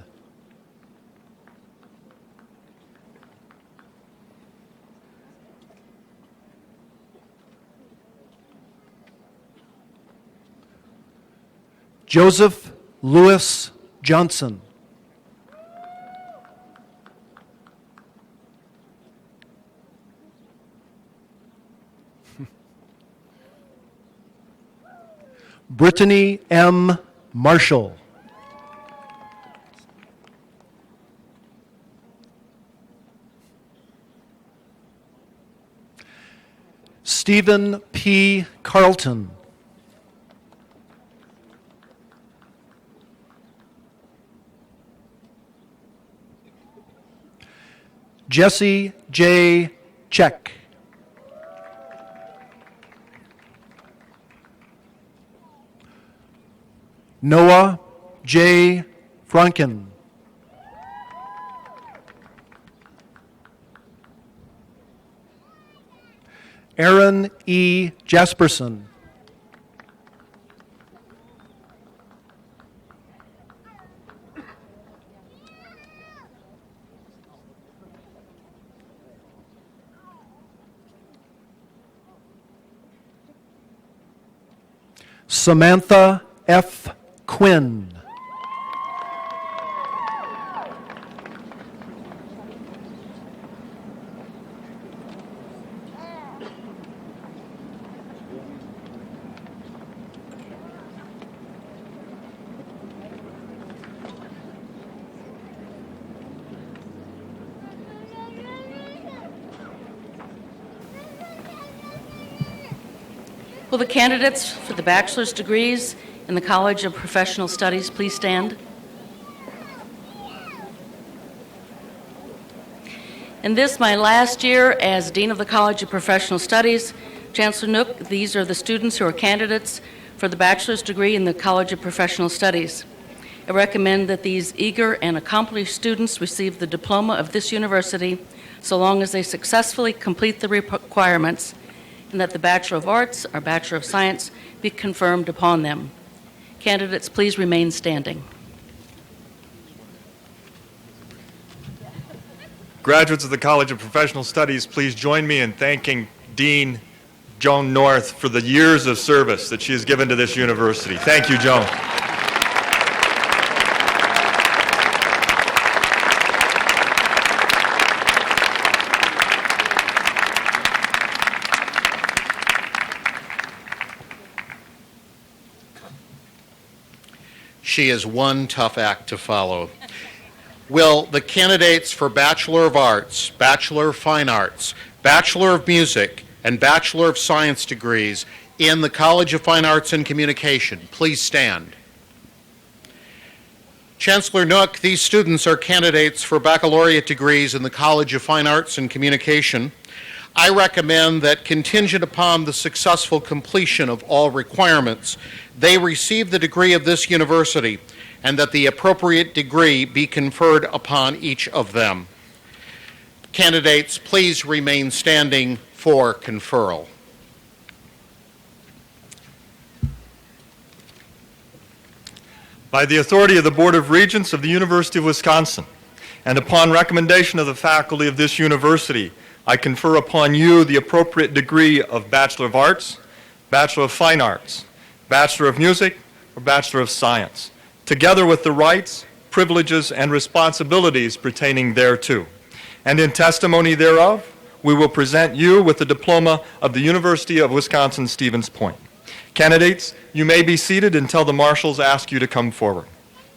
Joseph Lewis Johnson. Brittany M. Marshall. Stephen P. Carlton. Jesse J. Check. Noah J. Franken. Aaron E. Jasperson. Samantha F. Quinn. Will the candidates for the bachelor's degrees in the College of Professional Studies please stand? In this, my last year as Dean of the College of Professional Studies, Chancellor Nook, these are the students who are candidates for the bachelor's degree in the College of Professional Studies. I recommend that these eager and accomplished students receive the diploma of this university so long as they successfully complete the requirements, and that the Bachelor of Arts or Bachelor of Science be confirmed upon them. Candidates, please remain standing. Graduates of the College of Professional Studies, please join me in thanking Dean Joan North for the years of service that she has given to this university. Thank you, Joan. She is one tough act to follow. Will the candidates for Bachelor of Arts, Bachelor of Fine Arts, Bachelor of Music, and Bachelor of Science degrees in the College of Fine Arts and Communication please stand? Chancellor Nook, these students are candidates for baccalaureate degrees in the College of Fine Arts and Communication. I recommend that, contingent upon the successful completion of all requirements, they receive the degree of this university and that the appropriate degree be conferred upon each of them. Candidates, please remain standing for conferral. By the authority of the Board of Regents of the University of Wisconsin, and upon recommendation of the faculty of this university, I confer upon you the appropriate degree of Bachelor of Arts, Bachelor of Fine Arts, Bachelor of Music, or Bachelor of Science, together with the rights, privileges, and responsibilities pertaining thereto. And in testimony thereof, we will present you with the diploma of the University of Wisconsin-Stevens Point. Candidates, you may be seated until the marshals ask you to come forward.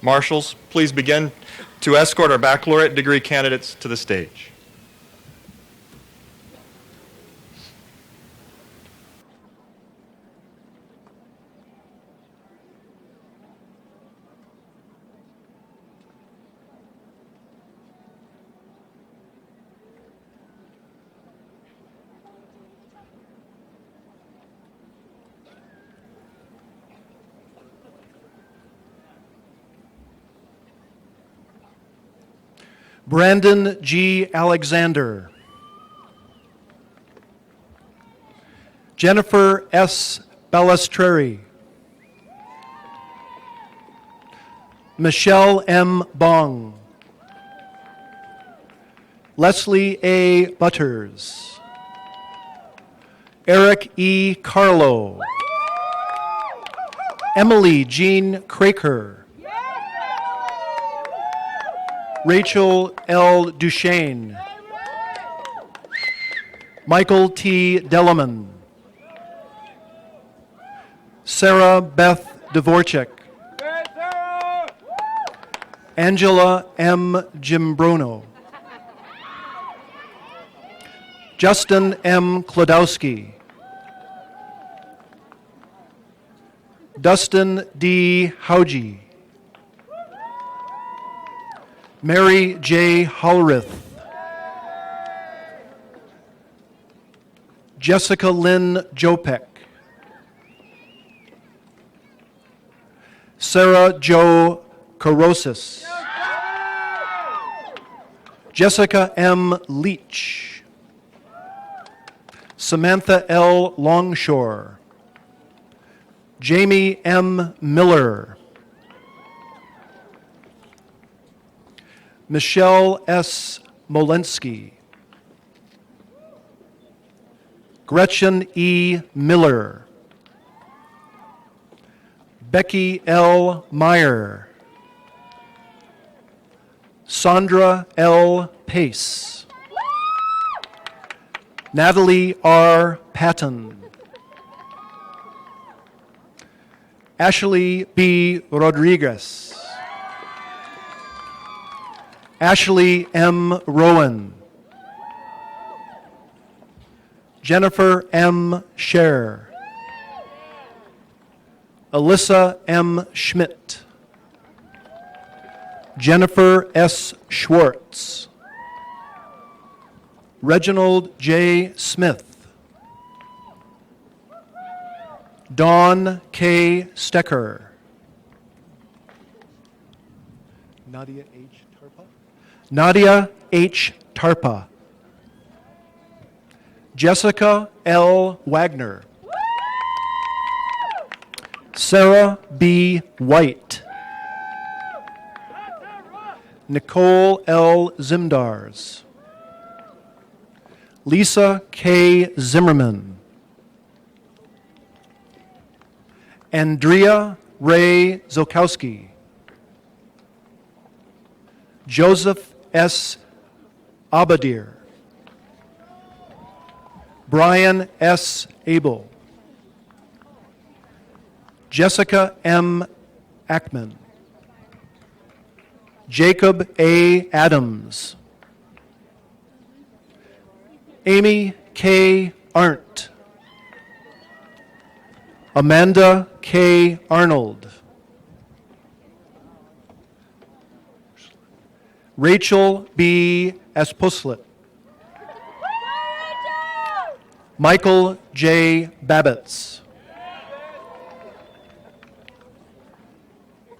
Marshals, please begin to escort our baccalaureate degree candidates to the stage. Brandon G. Alexander. Jennifer S. Balestreri. Michelle M. Bong. Leslie A. Butters. Eric E. Carlo. Emily Jean Craker. Rachel L. Duchesne. Michael T. Delaman. Sarah Beth Dvorak. Angela M. Gimbrono. Justin M. Klodowski. Dustin D. Hauge. Mary J. Hollerith. Jessica Lynn Jopek. Sarah Jo Korosis. Jessica M. Leach. Samantha L. Longshore. Jamie M. Miller. Michelle S. Molensky. Gretchen E. Miller. Becky L. Meyer. Sandra L. Pace. Natalie R. Patton. Ashley B. Rodriguez. Ashley M. Rowan. Jennifer M. Scher. Alyssa M. Schmidt. Jennifer S. Schwartz. Reginald J. Smith. Dawn K. Stecker. Nadia H. Tarpa. Nadia H. Tarpa. Jessica L. Wagner. Sarah B. White. Nicole L. Zimdars. Lisa K. Zimmerman. Andrea Ray Zokowski. Joseph S. Abadir. Brian S. Abel. Jessica M. Ackman. Jacob A. Adams. Amy K. Arndt. Amanda K. Arnold. Rachel B. Esposlet. Michael J. Babbitts.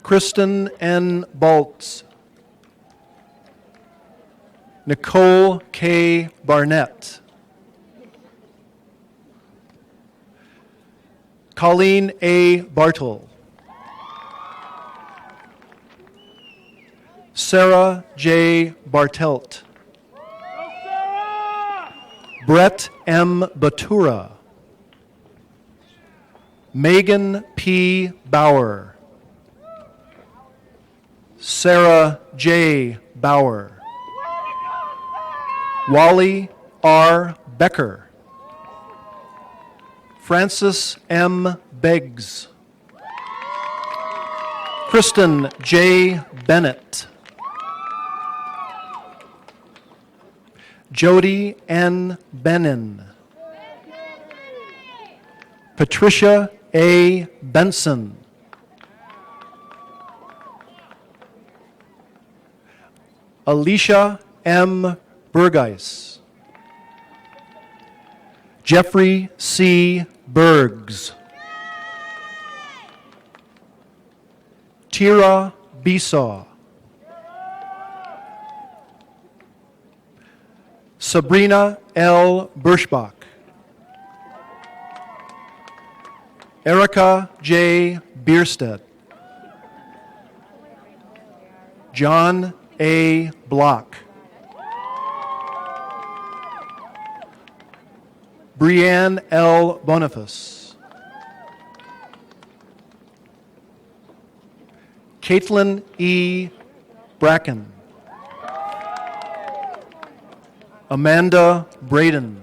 Kristen N. Baltz. Nicole K. Barnett. Colleen A. Bartle. Sarah J. Bartelt. Brett M. Batura. Megan P. Bauer. Sarah J. Bauer. Wally R. Becker. Francis M. Beggs. Kristen J. Bennett. Jody N. Benin. Patricia A. Benson. Alicia M. Burgeis. Jeffrey C. Bergs. Tira Besaw. Sabrina L. Birschbach. Erica J. Bierstedt. John A. Block. Brianne L. Boniface. Caitlin E. Bracken. Amanda Braden.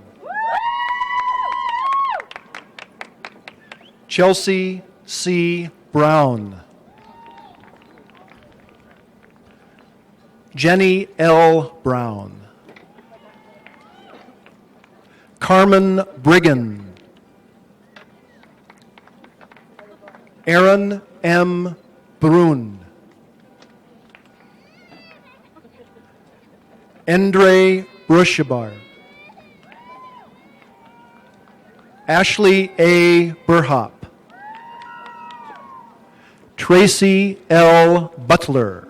Chelsea C. Brown. Jenny L. Brown. Carmen Brigham. Aaron M. Brun. Endre Brushabar. Ashley A. Burhop. Tracy L. Butler.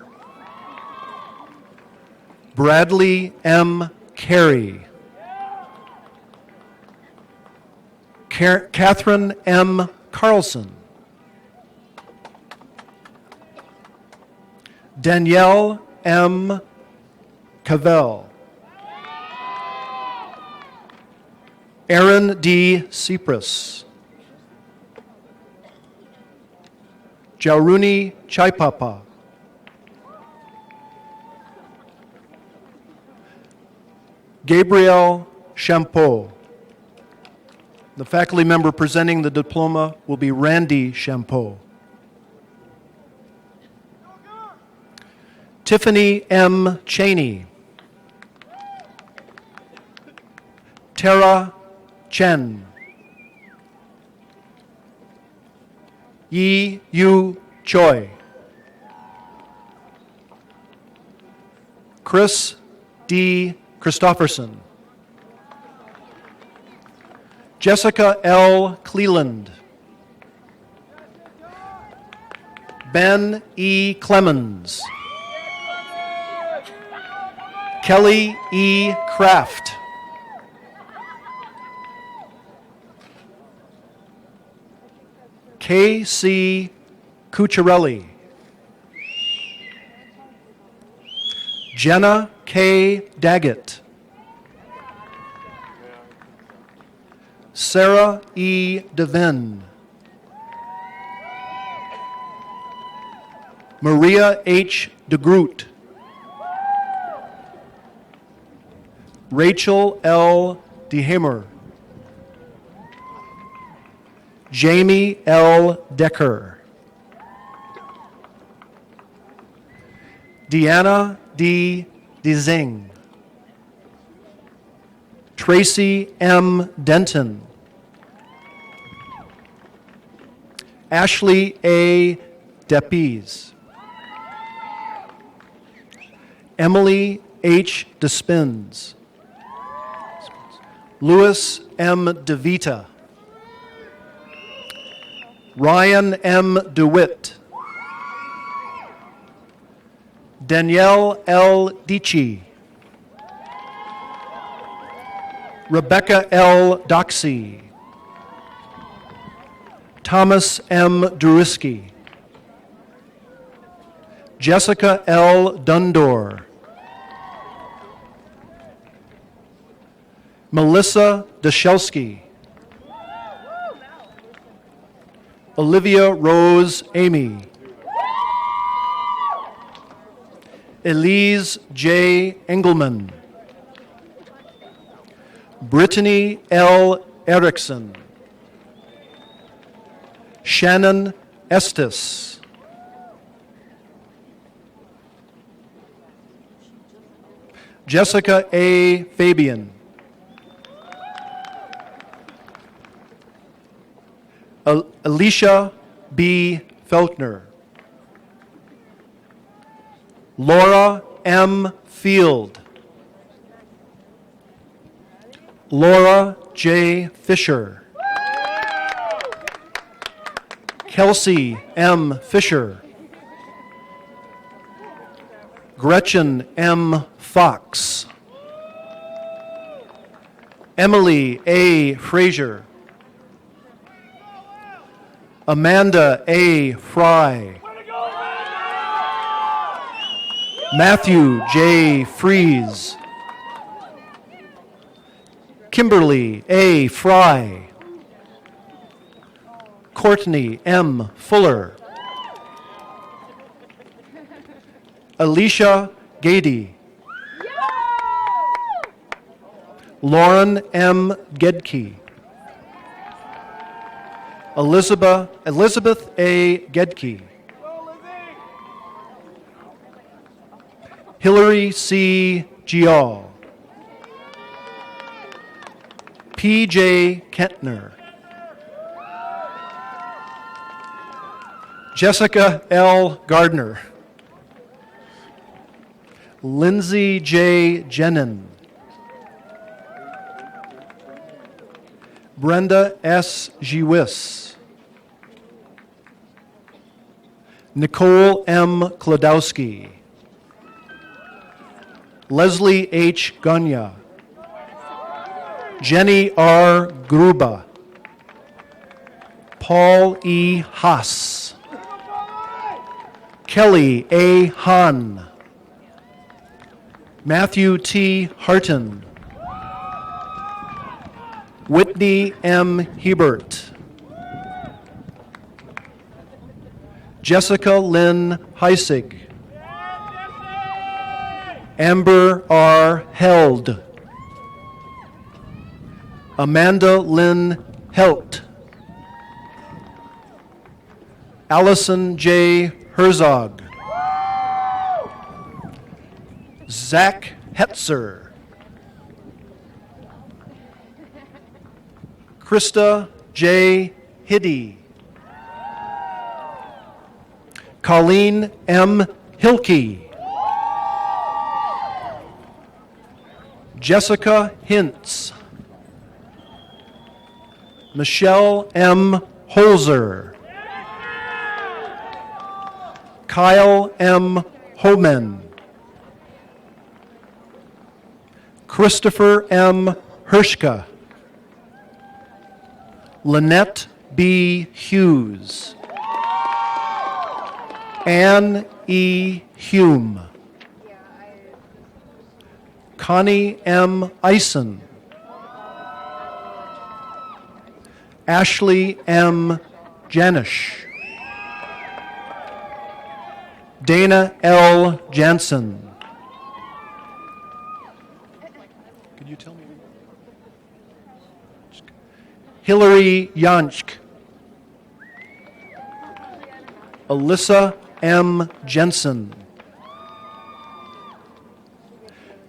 Bradley M. Carey. Catherine M. Carlson. Danielle M. Cavell. Aaron D. Cyprus. Jauruni Chaipapa. Gabriel Champeau. The faculty member presenting the diploma will be Randy Champeau. Tiffany M. Cheney. Tara Chen. Yi Yu Choi. Chris D. Christofferson. Jessica L. Cleland. Ben E. Clemens. Kelly E. Kraft. K.C. Cucciarelli. Jenna K. Daggett. Sarah E. Devin. Maria H. DeGroot. Rachel L. DeHamer. Jamie L. Decker. Deanna D. DeZing. Tracy M. Denton. Ashley A. Deppies. Emily H. Despins. Louis M. DeVita. Ryan M. DeWitt. Danielle L. Dici. Rebecca L. Doxey. Thomas M. Duriski. Jessica L. Dundor. Melissa Dashelsky. Olivia Rose Amy. Elise J. Engelman. Brittany L. Erickson. Shannon Estes. Jessica A. Fabian. Alicia B. Felkner. Laura M. Field. Laura J. Fisher. Kelsey M. Fisher. Gretchen M. Fox. Emily A. Frazier. Amanda A. Fry. Matthew J. Fries. Kimberly A. Fry. Courtney M. Fuller. Alicia Gady. Lauren M. Gedke. Elizabeth A. Gedke. Hillary C. Gial. P.J. Kentner. Jessica L. Gardner. Lindsay J. Jenin. Brenda S. Giwis. Nicole M. Klodowski. Leslie H. Gunya. Jenny R. Gruba. Paul E. Haas. Kelly A. Hahn. Matthew T. Harton. Whitney M. Hebert. Jessica Lynn Heisig. Amber R. Held. Amanda Lynn Helt. Allison J. Herzog. Zach Hetzer. Krista J. Hiddy. Colleen M. Hilke. Jessica Hintz. Michelle M. Holzer. Kyle M. Homan. Christopher M. Hershka. Lynette B. Hughes. Ann E. Hume. Connie M. Eisen. Ashley M. Janish. Dana L. Jansen. Could you tell me? Hillary Yanchk. Alyssa M. Jensen.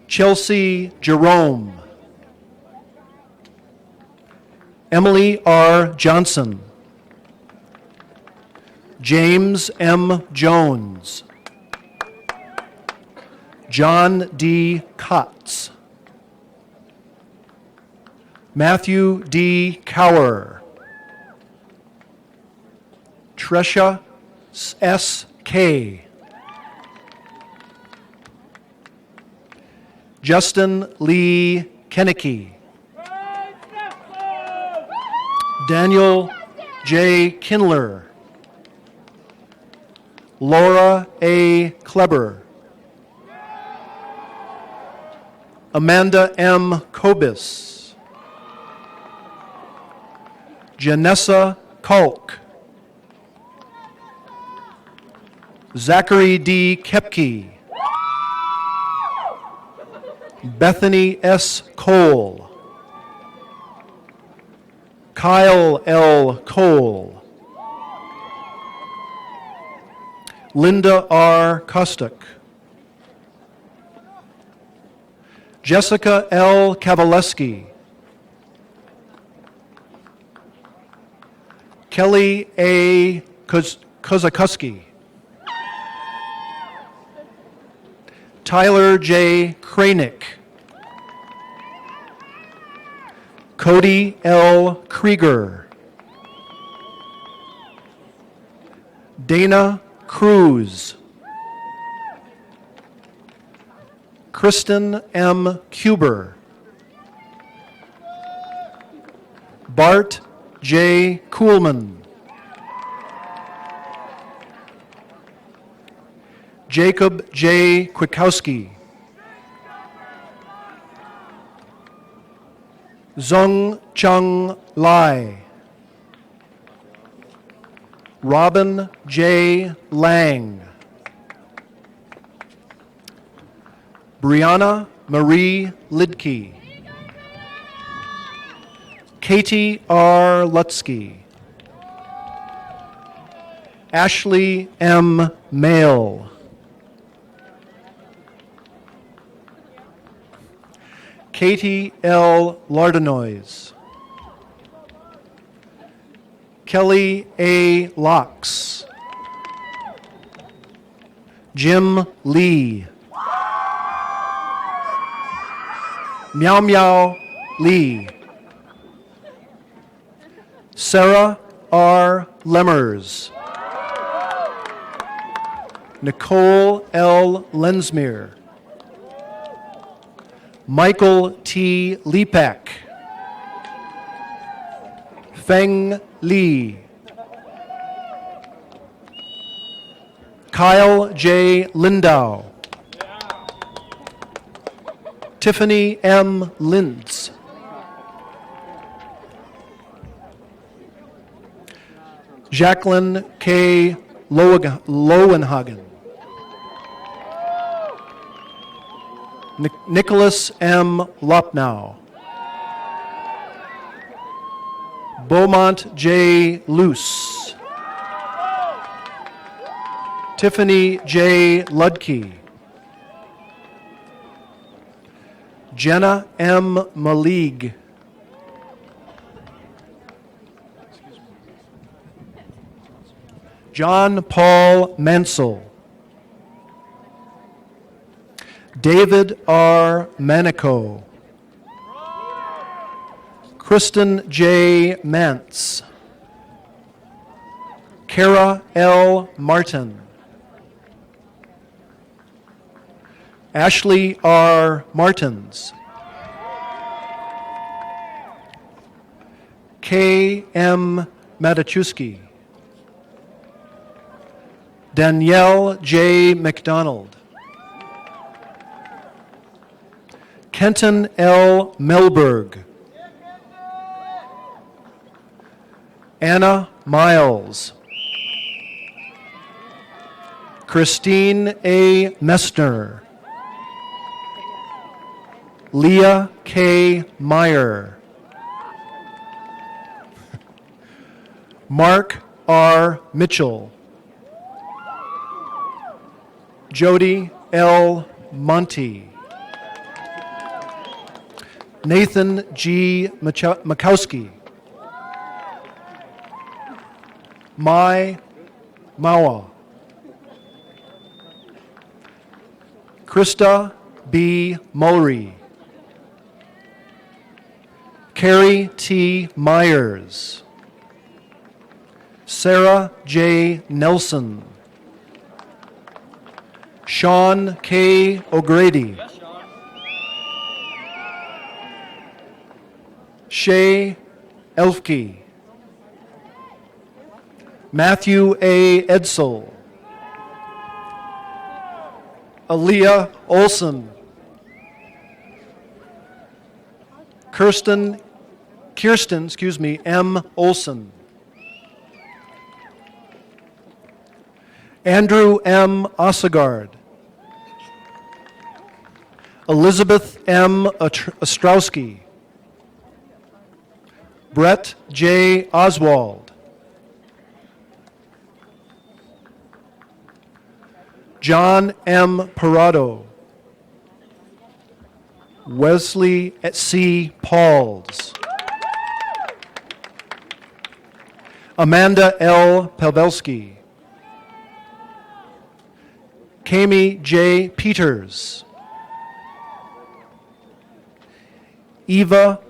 Chelsea Jerome. Emily R. Johnson. James M. Jones. John D. Kotz. Matthew D. Cower. Tresha S. K. Justin Lee Kennecke. Daniel J. Kindler. Laura A. Kleber. Amanda M. Kobis. Janessa Kalk. Zachary D. Kepke. Bethany S. Cole. Kyle L. Cole. Linda R. Kostuk. Jessica L. Kavaleski. Kelly A. Kozakuski. Tyler J. Kranick. Cody L. Krieger. Dana Cruz. Kristen M. Kuber. Bart J. Kuhlman. Jacob J. Kwiatkowski. Zong Chung Lai. Robin J. Lang. Brianna Marie Lidke. Katie R. Lutsky. Ashley M. Mail. Katie L. Lardenois. Kelly A. Locks. Jim Lee. Meow Meow Lee. Sarah R. Lemmers. Nicole L. Lensmere. Michael T. Lepak. Feng Li. Kyle J. Lindau. Tiffany M. Lintz. Jacqueline K. Lowenhagen. Nicholas M. Lopnow. Beaumont J. Luce. Tiffany J. Ludke. Jenna M. Malig. John Paul Mansell. David R. Manico. Kristen J. Mantz. Kara L. Martin. Ashley R. Martins. K. M. Matachuski. Danielle J. McDonald. Kenton L. Melberg. Anna Miles. Christine A. Messner. Leah K. Meyer. Mark R. Mitchell. Jody L. Monty. Nathan G. Makowski. Mai Mawa. Krista B. Mulry. Carrie T. Myers. Sarah J. Nelson. Sean K. O'Grady. Shay Elfke. Matthew A. Edsel. Aaliyah Olson. Kirsten M. Olson. Andrew M. Ossegard. Elizabeth M. Ostrowski. Brett J. Oswald. John M. Parado. Wesley C. Pauls. Amanda L. Pavelski. Kami J. Peters. Eva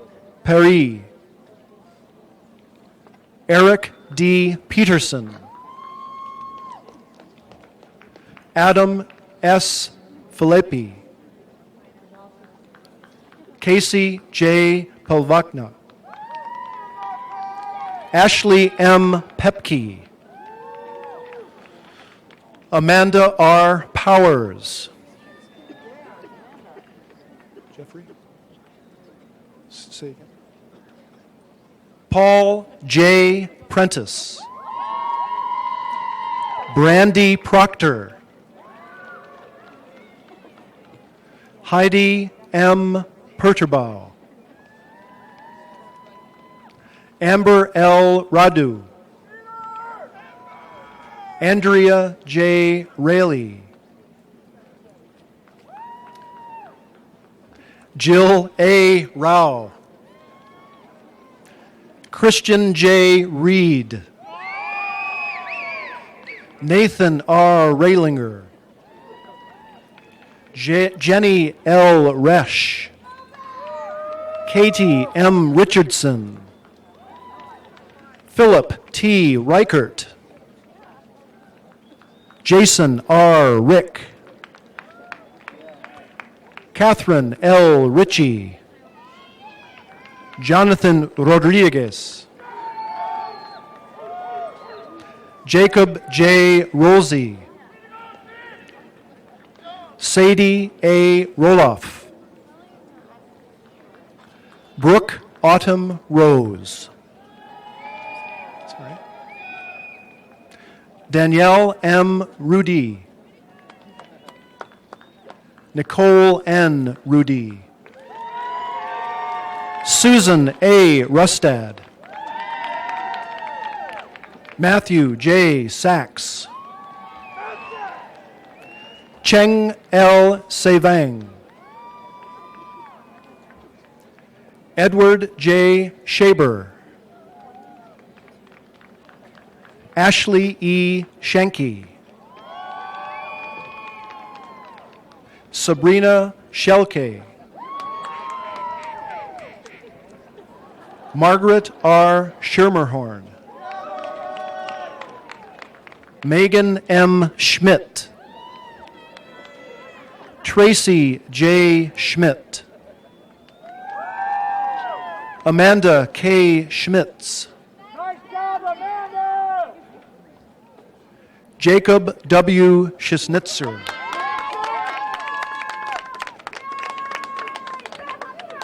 Perry. Eric D. Peterson. Adam S. Filippi. Casey J. Pelvakna. Ashley M. Pepke. Amanda R. Powers. Jeffrey? Say again. Paul J. Prentice. Brandy Proctor. Heidi M. Perturbow. Amber L. Radu. Andrea J. Raley. Jill A. Rao. Christian J. Reed. Nathan R. Railinger. Jenny L. Resch, Katie M. Richardson, Philip T. Reichert, Jason R. Rick, Catherine L. Ritchie, Jonathan Rodriguez, Jacob J. Rolsey, Sadie A. Roloff, Brooke Autumn Rose, Danielle M. Rudy, Nicole N. Rudy, Susan A. Rustad, Matthew J. Sachs, Cheng L. Sevang, Edward J. Shaber, Ashley E. Shanky, Sabrina Shelke, Margaret R. Schermerhorn, Megan M. Schmidt, Tracy J. Schmidt, Amanda K. Schmitz, Nice job, Amanda! Jacob W. Schisnitzer,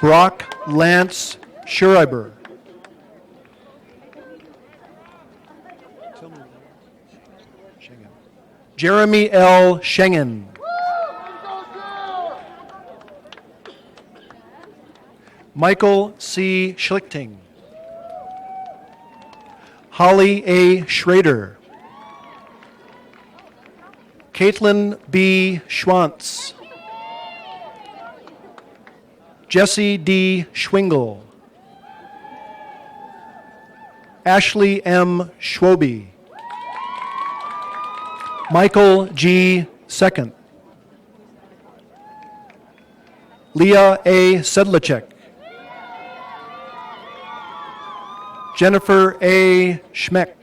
Brock Lance Schreiber, Jeremy L. Schengen, Michael C. Schlichting, Holly A. Schrader, Caitlin B. Schwantz, Jesse D. Schwingle, Ashley M. Schwobe, Michael G. Second, Leah A. Sedlacek, Jennifer A. Schmick,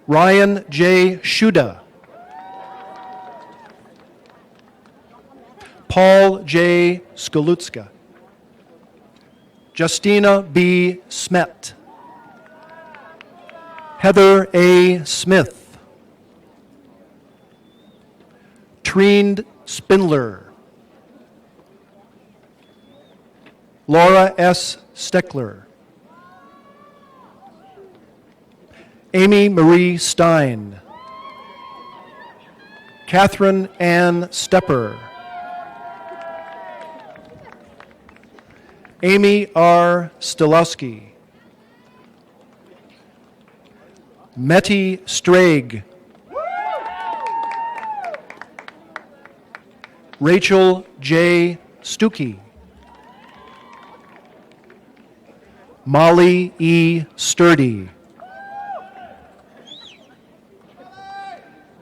Ryan J. Shuda, Paul J. Skolutska, Justina B. Smet, Heather A. Smith, Treen Spindler, Laura S. Steckler, Amy Marie Stein, Catherine Ann Stepper, Amy R. Stilowski, Metty Strag, Rachel J. Stuckey, Molly E. Sturdy,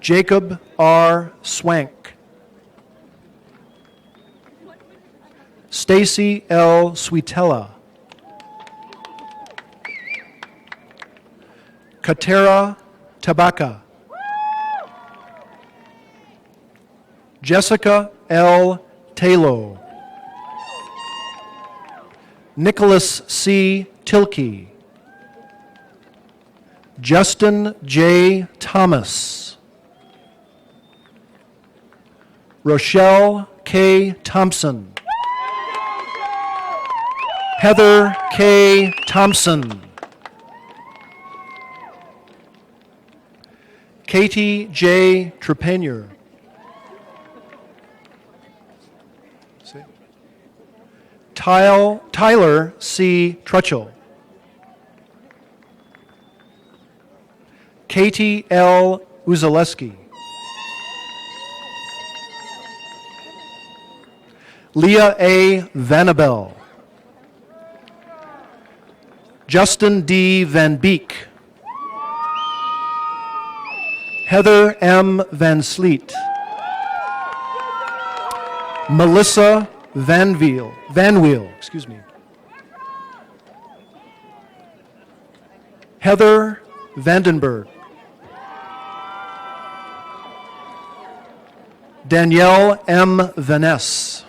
Jacob R. Swank, Stacy L. Sweetella, Katera Tabaka, Jessica L. Talo, Nicholas C. Tilkey, Justin J. Thomas, Rochelle K. Thompson, Heather K. Thompson, Katie J. Trepanier, Tyler C. Trutchell, Katie L. Uzaleski, Leah A. Vanabel, Justin D. Van Beek, Heather M. Van Sleet. Melissa Van Weel, excuse me. Heather Vandenberg. Danielle M. Vaness.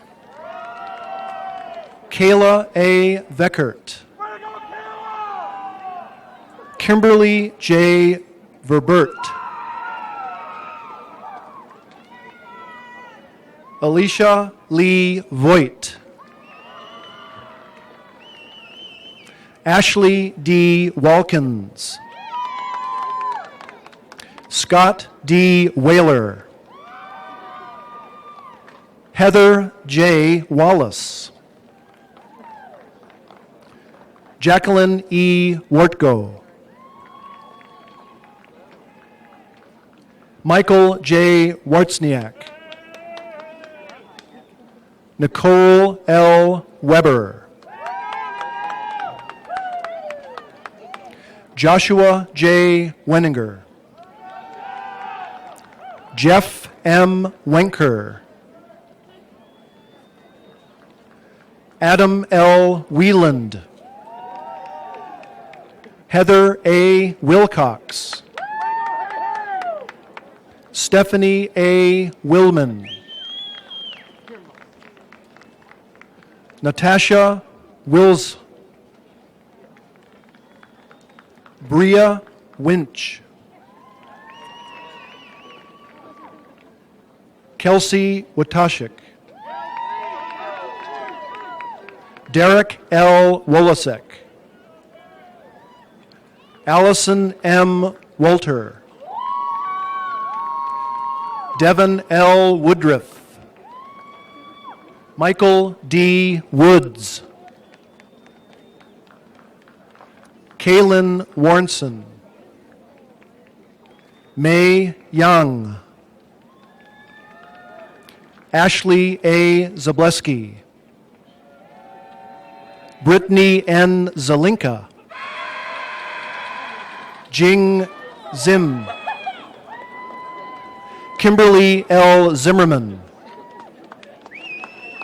Kayla A. Veckert. Kimberly J. Verbert. Alicia Lee Voigt. Ashley D. Walkins. Scott D. Whaler. Heather J. Wallace. Jacqueline E. Wortgo. Michael J. Wartzniak. Nicole L. Weber. Joshua J. Wenninger. Jeff M. Wenker. Adam L. Wieland. Heather A. Wilcox. Stephanie A. Willman. Natasha Wills. Bria Winch. Kelsey Watashik. Derek L. Wolasek. Allison M. Walter. Devin L. Woodruff. Michael D. Woods. Kaylin Warnson. May Young. Ashley A. Zableski. Brittany N. Zelinka. Jing Zim. Kimberly L. Zimmerman.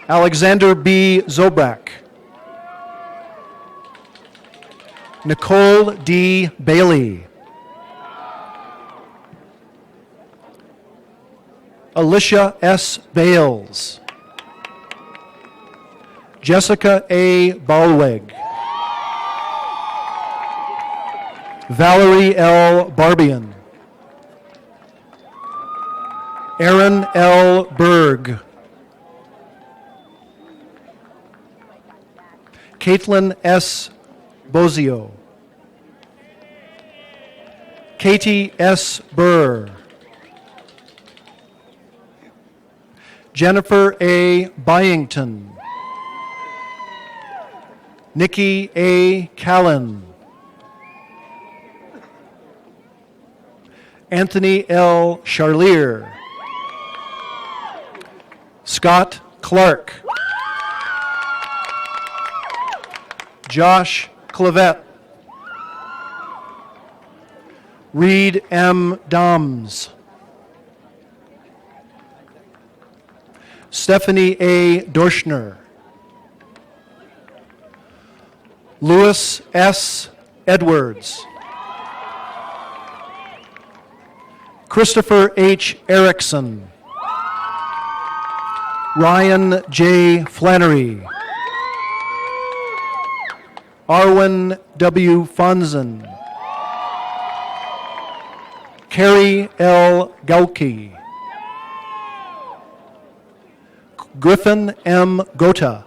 Alexander B. Zobrak. Nicole D. Bailey. Alicia S. Bales. Jessica A. Balweg. Valerie L. Barbian. Aaron L. Berg. Caitlin S. Bozio. Katie S. Burr. Jennifer A. Byington. Nikki A. Callan. Anthony L. Charlier. Scott Clark. Josh Clavette. Reed M. Doms. Stephanie A. Dorschner. Louis S. Edwards. Christopher H. Erickson. Ryan J. Flannery. Arwen W. Fonzen. Carrie L. Gaulke. Griffin M. Gota.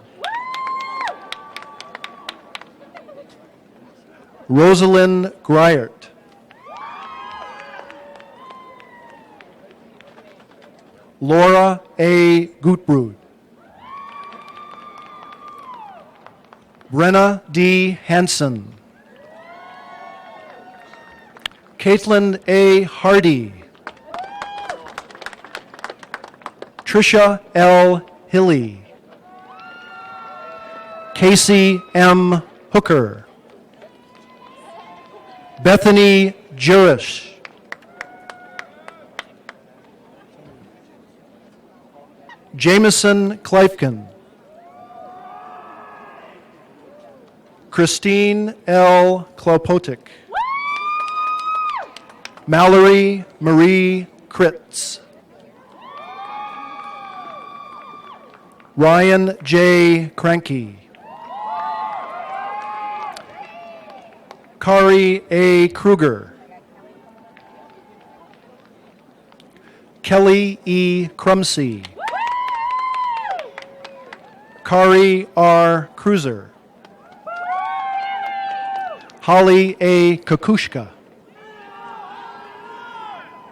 Rosalind Griert. Laura A. Gutbrud. Brenna D. Hansen. Caitlin A. Hardy. Tricia L. Hilly. Casey M. Hooker. Bethany Jurish. Jameson Kleifkin. Christine L. Klopotik. Mallory Marie Kritz. Ryan J. Cranky. Kari A. Kruger. Kelly E. Crumsey. Kari R. Cruiser. Holly A. Kukushka.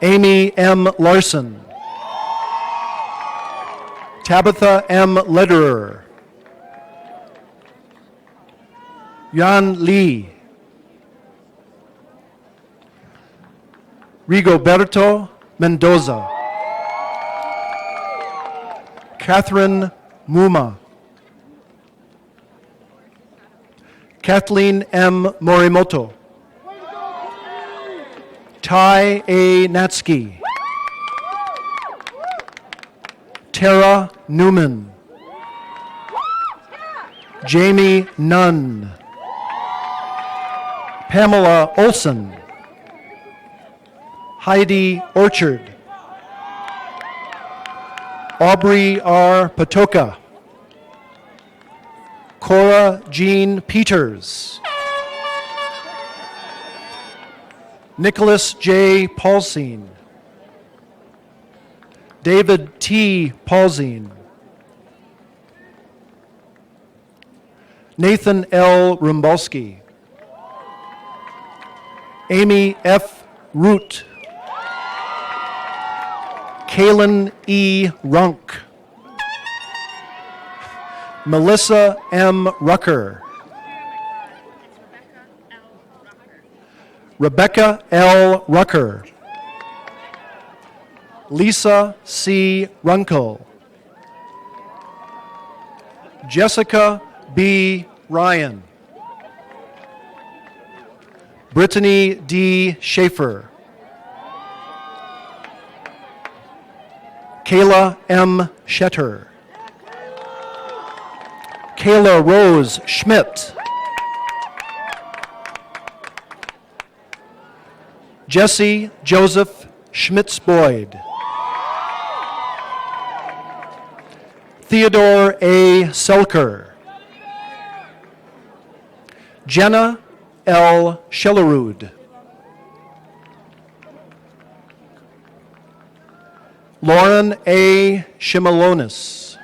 Amy M. Larson. Tabitha M. Lederer. Yan Lee. Rigoberto Mendoza. Catherine Muma. Kathleen M. Morimoto. Ty A. Natsky. Tara Newman. Jamie Nunn. Pamela Olson. Heidi Orchard. Aubrey R. Patoka. Cora Jean Peters. Nicholas J. Paulsine. David T. Paulsine. Nathan L. Rumbalski. Amy F. Root. Kaylin E. Runk. Melissa M. Rucker. Rebecca L. Rucker. Lisa C. Runkle. Jessica B. Ryan. Brittany D. Schaefer. Kayla M. Shetter. Kayla Rose Schmidt. Jesse Joseph Schmitz-Boyd. Theodore A. Selker. Jenna L. Schellerud. Lauren A. Shimalonis.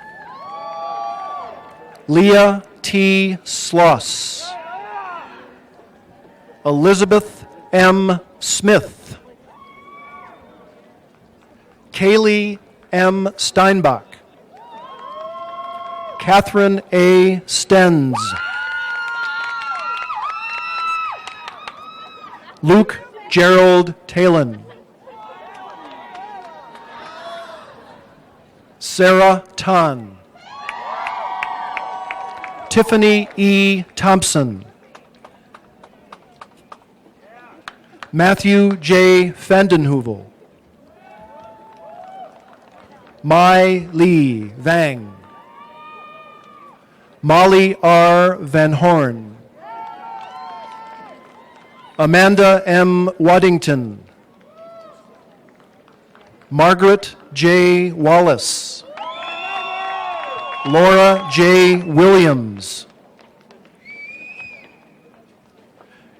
Leah T. Sloss. Elizabeth M. Smith. Kaylee M. Steinbach. Catherine A. Stenz. Luke Gerald Talon. Sarah Tan. Tiffany E. Thompson. Matthew J. Vandenhoevel. Mai Lee Vang. Molly R. Van Horn. Amanda M. Waddington. Margaret J. Wallace. Laura J. Williams.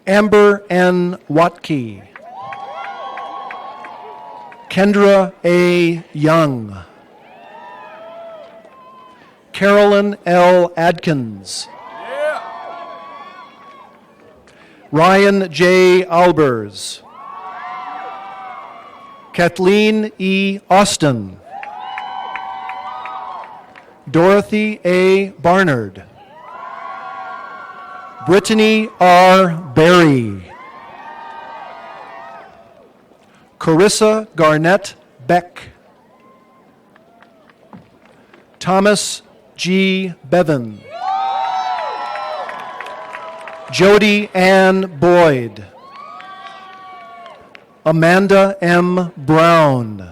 Amber N. Watke. Kendra A. Young. Carolyn L. Adkins. Ryan J. Albers. Kathleen E. Austin. Dorothy A. Barnard. Brittany R. Berry. Carissa Garnett Beck. Thomas G. Bevan. Jody Ann Boyd. Amanda M. Brown.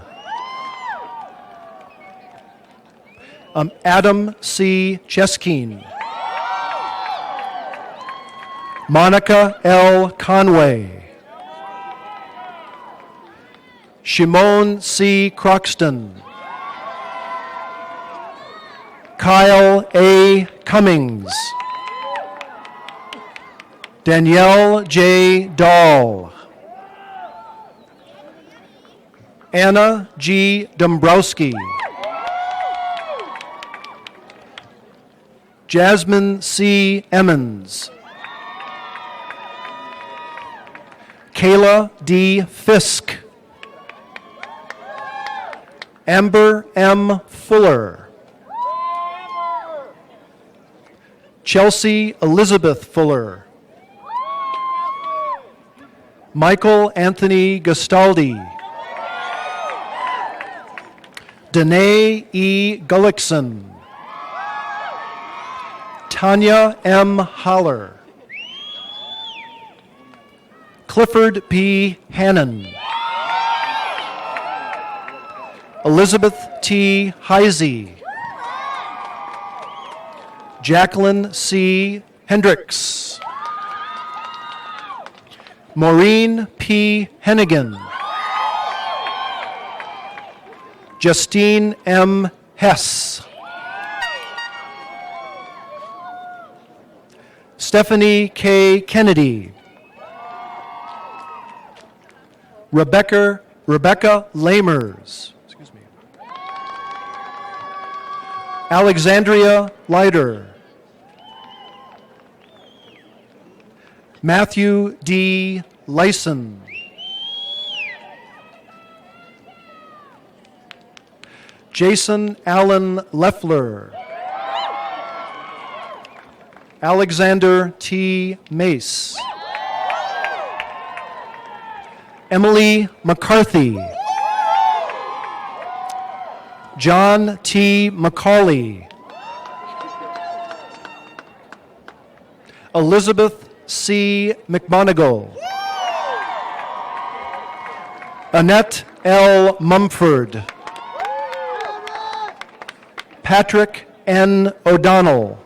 Adam C. Cheskine. Monica L. Conway. Shimon C. Croxton. Kyle A. Cummings. Danielle J. Dahl. Anna G. Dombrowski. Jasmine C. Emmons. Kayla D. Fisk. Amber M. Fuller. Chelsea Elizabeth Fuller. Michael Anthony Gastaldi. Danae E. Gullickson. Tanya M. Holler. Clifford P. Hannon. Elizabeth T. Heisey. Jacqueline C. Hendricks. Maureen P. Hennigan. Justine M. Hess. Stephanie K. Kennedy. Rebecca Lamers. Excuse me. Alexandria Leiter. Matthew D. Lyson. Jason Allen Leffler. Alexander T. Mace. Emily McCarthy. John T. McCauley. Elizabeth C. McMonigal. Annette L. Mumford. Patrick N. O'Donnell.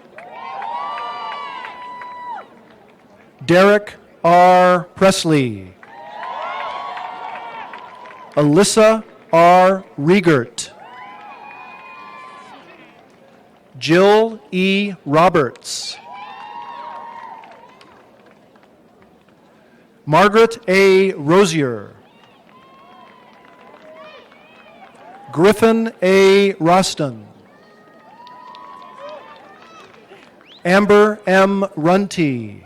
Derek R. Presley. Alyssa R. Riegert. Jill E. Roberts. Margaret A. Rosier. Griffin A. Roston. Amber M. Runty.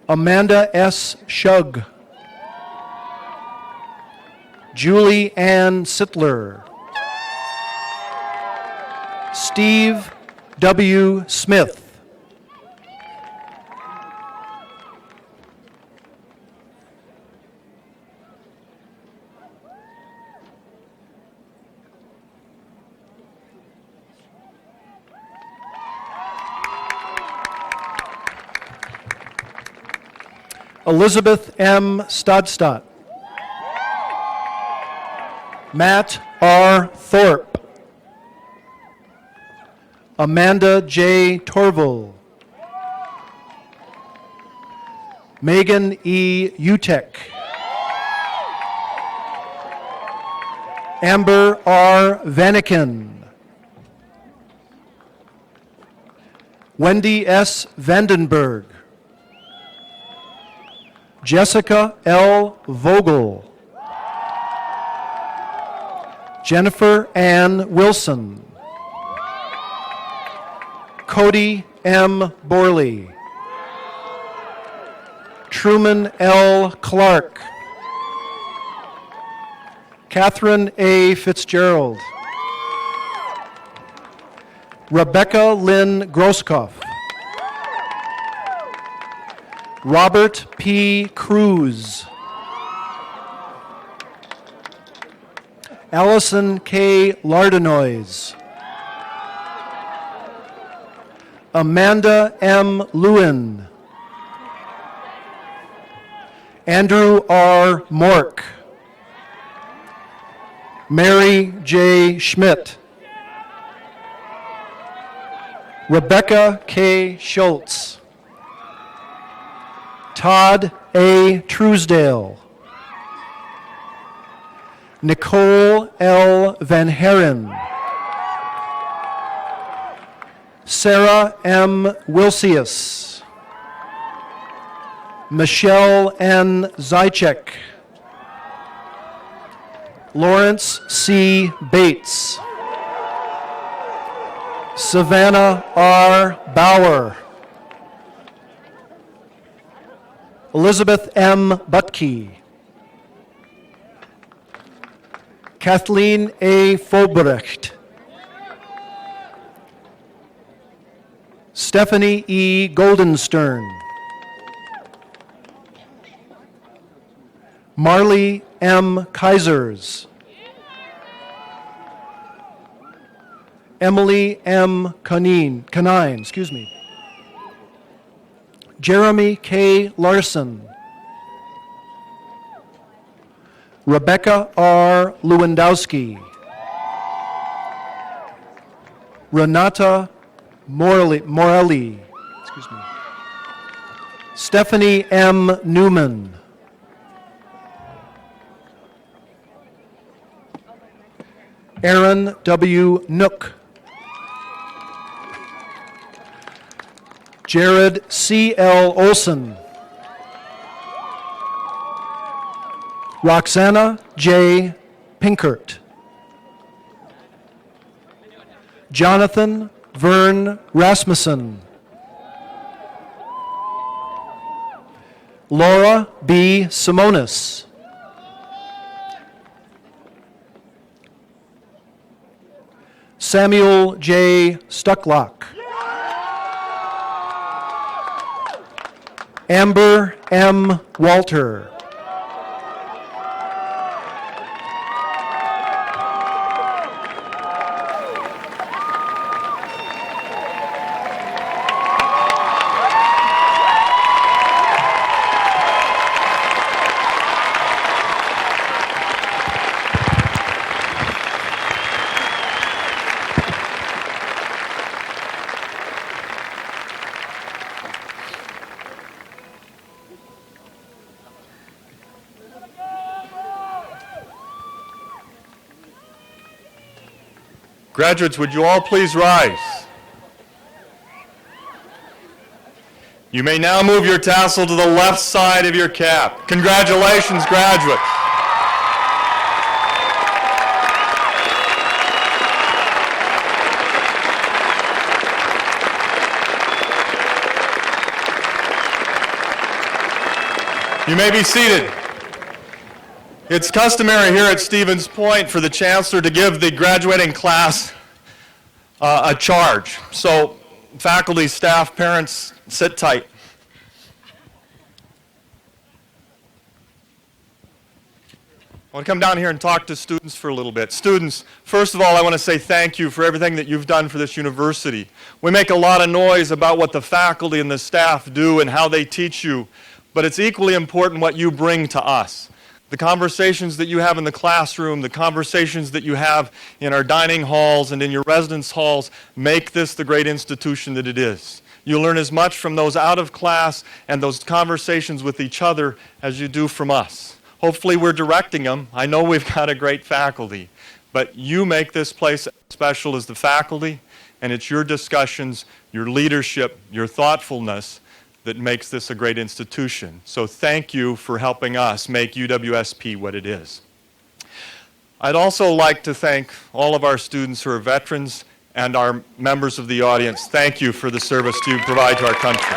Amanda S. Shug. Julie Ann Sittler. Steve W. Smith. Elizabeth M. Stodstadt. Matt R. Thorpe. Amanda J. Torval. Megan E. Utek. Amber R. Vaniken. Wendy S. Vandenberg. Jessica L. Vogel. Jennifer Ann Wilson. Cody M. Borley. Truman L. Clark. Catherine A. Fitzgerald. Rebecca Lynn Grosskopf. Robert P. Cruz. Allison K. Lardenois. Amanda M. Lewin. Andrew R. Mork. Mary J. Schmidt. Rebecca K. Schultz. Todd A. Truesdale. Nicole L. Van Herren. Sarah M. Wilsius. Michelle N. Zychek. Lawrence C. Bates. Savannah R. Bauer. Elizabeth M. Butke. Kathleen A. Fobrecht. Stephanie E. Goldenstern. Marley M. Kaisers. Emily M. Canine, Jeremy K. Larson. Rebecca R. Lewandowski. Renata Morelli. Stephanie M. Newman. Aaron W. Nook. Jared C. L. Olson. Roxana J. Pinkert. Jonathan Vern Rasmussen. Laura B. Simonis. Samuel J. Stucklock. Amber M. Walter. Graduates, would you all please rise? You may now move your tassel to the left side of your cap. Congratulations, graduates. You may be seated. It's customary here at Stevens Point for the Chancellor to give the graduating class a charge. So, faculty, staff, parents, sit tight. I want to come down here and talk to students for a little bit. Students, first of all, I want to say thank you for everything that you've done for this university. We make a lot of noise about what the faculty and the staff do and how they teach you, but it's equally important what you bring to us. The conversations that you have in the classroom, the conversations that you have in our dining halls and in your residence halls make this the great institution that it is. You learn as much from those out of class and those conversations with each other as you do from us. Hopefully we're directing them. I know we've got a great faculty, but you make this place special as the faculty, and it's your discussions, your leadership, your thoughtfulness that makes this a great institution. So thank you for helping us make UWSP what it is. I'd also like to thank all of our students who are veterans and our members of the audience. Thank you for the service you provide to our country.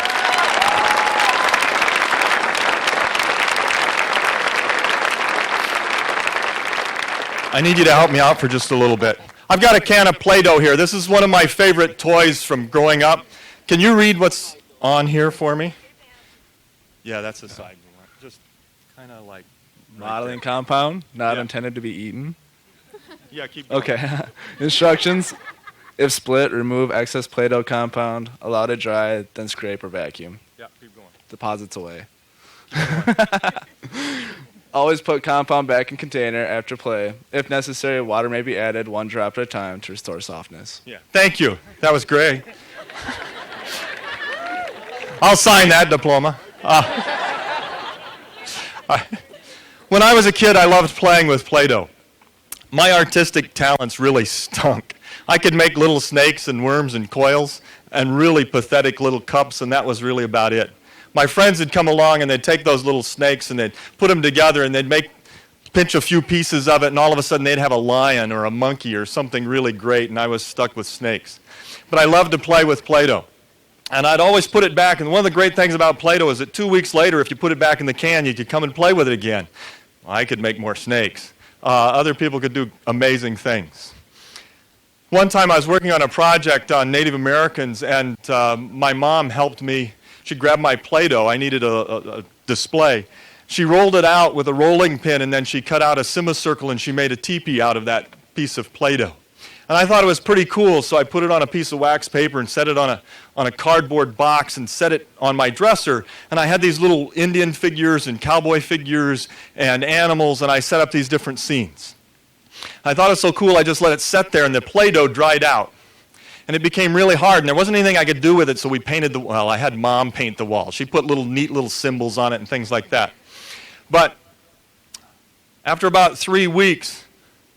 I need you to help me out for just a little bit. I've got a can of Play-Doh here. This is one of my favorite toys from growing up. Can you read what's on here for me? Yeah, that's the side we want. Just kind of like modeling compound, not intended to be eaten. Yeah, keep going. Okay. Instructions: if split, remove excess Play-Doh compound, allow to dry, then scrape or vacuum. Yeah, keep going. Deposits away. Always put compound back in container after play. If necessary, water may be added 1 drop at a time to restore softness. Yeah. Thank you. That was great. I'll sign that diploma. When I was a kid, I loved playing with Play-Doh. My artistic talents really stunk. I could make little snakes and worms and coils and really pathetic little cups, and that was really about it. My friends would come along and they'd take those little snakes and they'd put them together and they'd pinch a few pieces of it, and all of a sudden they'd have a lion or a monkey or something really great, and I was stuck with snakes. But I loved to play with Play-Doh. And I'd always put it back, and one of the great things about Play-Doh is that 2 weeks later, if you put it back in the can, you could come and play with it again. I could make more snakes. Other people could do amazing things. One time I was working on a project on Native Americans, and my mom helped me. She grabbed my Play-Doh. I needed a display. She rolled it out with a rolling pin, and then she cut out a semicircle, and she made a teepee out of that piece of Play-Doh. And I thought it was pretty cool, so I put it on a piece of wax paper and set it on a cardboard box and set it on my dresser. And I had these little Indian figures and cowboy figures and animals, and I set up these different scenes. I thought it was so cool, I just let it set there, and the Play-Doh dried out. And it became really hard, and there wasn't anything I could do with it, so we painted I had Mom paint the wall. She put neat little symbols on it and things like that. But after about 3 weeks,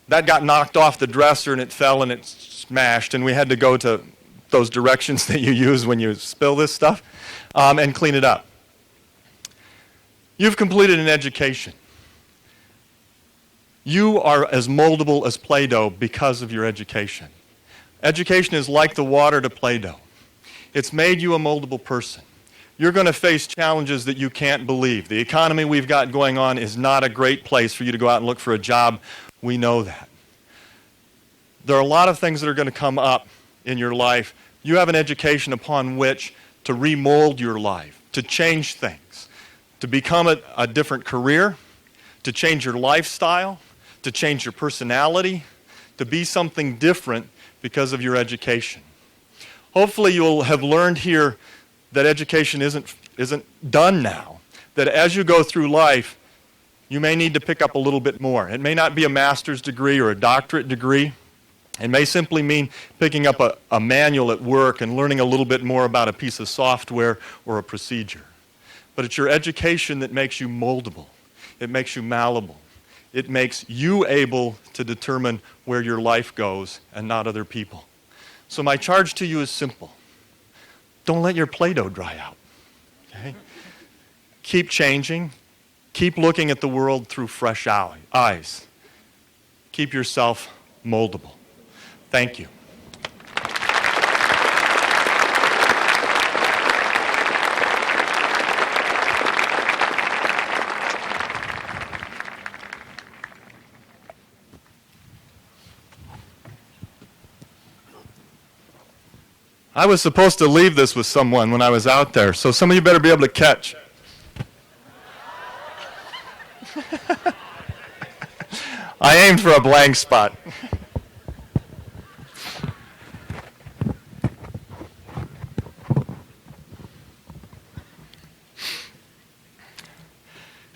that got knocked off the dresser, and it fell, and it smashed, and we had to go to those directions that you use when you spill this stuff and clean it up. You've completed an education. You are as moldable as Play-Doh because of your education. Education is like the water to Play-Doh. It's made you a moldable person. You're going to face challenges that you can't believe. The economy we've got going on is not a great place for you to go out and look for a job. We know that. There are a lot of things that are going to come up in your life. You have an education upon which to remold your life, to change things, to become a different career, to change your lifestyle, to change your personality, to be something different because of your education. Hopefully you'll have learned here that education isn't done now, that as you go through life, you may need to pick up a little bit more. It may not be a master's degree or a doctorate degree. It may simply mean picking up a manual at work and learning a little bit more about a piece of software or a procedure. But it's your education that makes you moldable. It makes you malleable. It makes you able to determine where your life goes and not other people. So my charge to you is simple. Don't let your Play-Doh dry out. Okay? Keep changing. Keep looking at the world through fresh eyes. Keep yourself moldable. Thank you. I was supposed to leave this with someone when I was out there, so some of you better be able to catch. I aimed for a blank spot.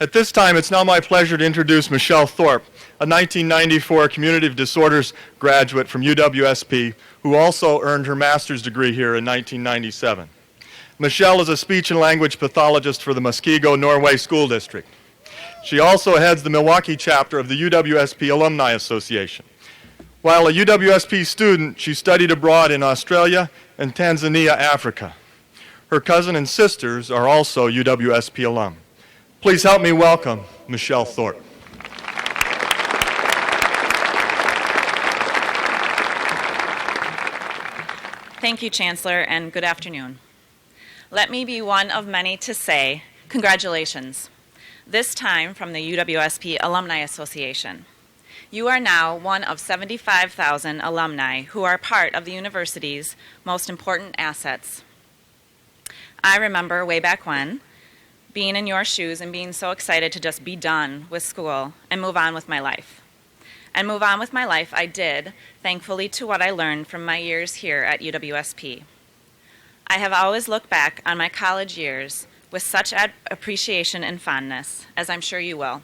At this time, it's now my pleasure to introduce Michelle Thorpe, a 1994 Community of Disorders graduate from UWSP, who also earned her master's degree here in 1997. Michelle is a speech and language pathologist for the Muskego, Norway School District. She also heads the Milwaukee chapter of the UWSP Alumni Association. While a UWSP student, she studied abroad in Australia and Tanzania, Africa. Her cousin and sisters are also UWSP alum. Please help me welcome Michelle Thorpe. Thank you, Chancellor, and good afternoon. Let me be one of many to say congratulations, this time from the UWSP Alumni Association. You are now one of 75,000 alumni who are part of the university's most important assets. I remember way back when, being in your shoes and being so excited to just be done with school and move on with my life. And move on with my life I did, thankfully to what I learned from my years here at UWSP. I have always looked back on my college years with such appreciation and fondness, as I'm sure you will.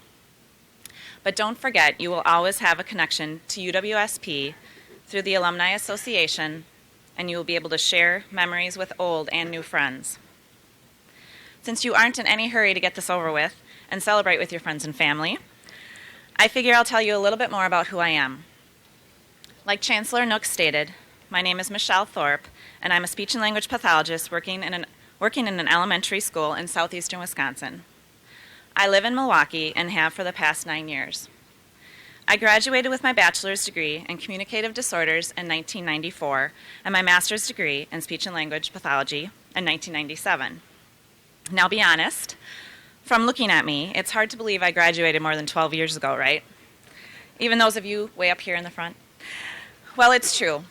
But don't forget, you will always have a connection to UWSP through the Alumni Association, and you will be able to share memories with old and new friends. Since you aren't in any hurry to get this over with and celebrate with your friends and family, I figure I'll tell you a little bit more about who I am. Like Chancellor Nook stated, my name is Michelle Thorpe, and I'm a speech and language pathologist working in an elementary school in southeastern Wisconsin. I live in Milwaukee and have for the past 9 years. I graduated with my bachelor's degree in communicative disorders in 1994 and my master's degree in speech and language pathology in 1997. Now be honest, from looking at me, it's hard to believe I graduated more than 12 years ago, right? Even those of you way up here in the front. Well, it's true.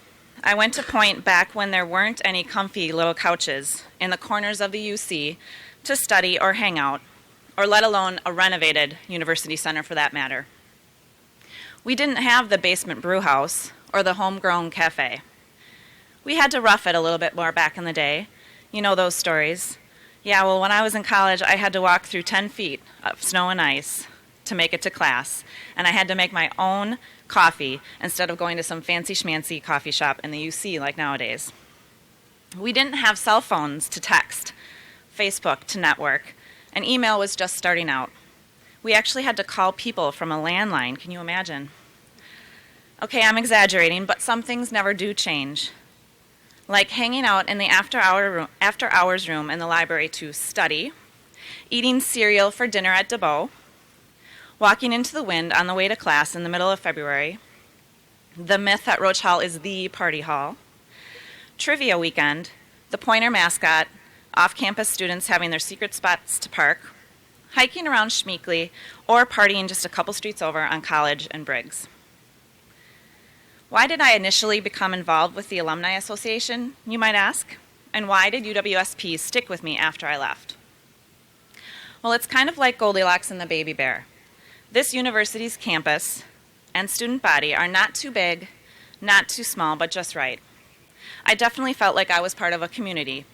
I went to Point back when there weren't any comfy little couches in the corners of the UC to study or hang out, or let alone a renovated university center for that matter. We didn't have the basement brew house or the homegrown cafe. We had to rough it a little bit more back in the day. You know those stories. Yeah, well, when I was in college, I had to walk through 10 feet of snow and ice to make it to class, and I had to make my own coffee instead of going to some fancy schmancy coffee shop in the UC like nowadays. We didn't have cell phones to text, Facebook to network, and email was just starting out. We actually had to call people from a landline. Can you imagine? Okay, I'm exaggerating, but some things never do change. Like hanging out in the after hours room in the library to study, eating cereal for dinner at DeBow, walking into the wind on the way to class in the middle of February, the myth that Roach Hall is the party hall, trivia weekend, the Pointer mascot, off-campus students having their secret spots to park, hiking around Schmeekley, or partying just a couple streets over on College and Briggs. Why did I initially become involved with the Alumni Association, you might ask? And why did UWSP stick with me after I left? Well, it's kind of like Goldilocks and the baby bear. This university's campus and student body are not too big, not too small, but just right. I definitely felt like I was part of a community.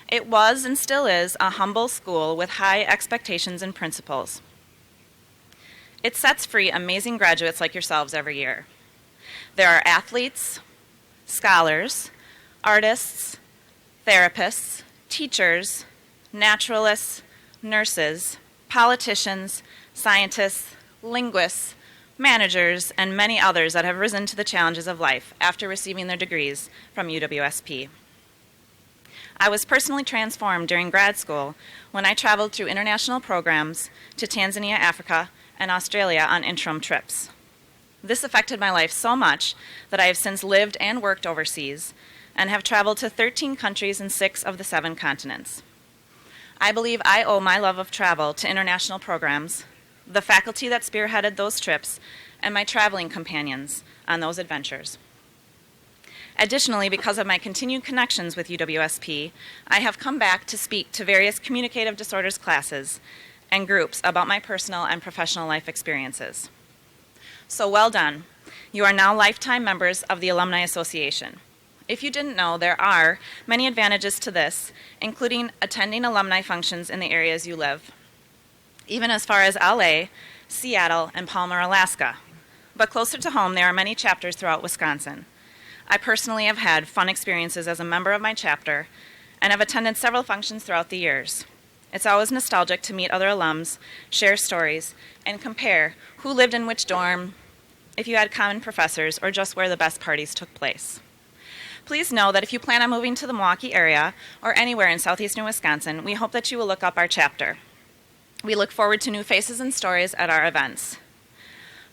It was and still is a humble school with high expectations and principles. It sets free amazing graduates like yourselves every year. There are athletes, scholars, artists, therapists, teachers, naturalists, nurses, politicians, scientists, linguists, managers, and many others that have risen to the challenges of life after receiving their degrees from UWSP. I was personally transformed during grad school when I traveled through international programs to Tanzania, Africa, and Australia on interim trips. This affected my life so much that I have since lived and worked overseas and have traveled to 13 countries in 6 of the 7 continents. I believe I owe my love of travel to international programs, the faculty that spearheaded those trips, and my traveling companions on those adventures. Additionally, because of my continued connections with UWSP, I have come back to speak to various communicative disorders classes and groups about my personal and professional life experiences. So well done. You are now lifetime members of the Alumni Association. If you didn't know, there are many advantages to this, including attending alumni functions in the areas you live, even as far as LA, Seattle, and Palmer, Alaska. But closer to home, there are many chapters throughout Wisconsin. I personally have had fun experiences as a member of my chapter and have attended several functions throughout the years. It's always nostalgic to meet other alums, share stories, and compare who lived in which dorm, if you had common professors, or just where the best parties took place. Please know that if you plan on moving to the Milwaukee area or anywhere in southeastern Wisconsin, we hope that you will look up our chapter. We look forward to new faces and stories at our events.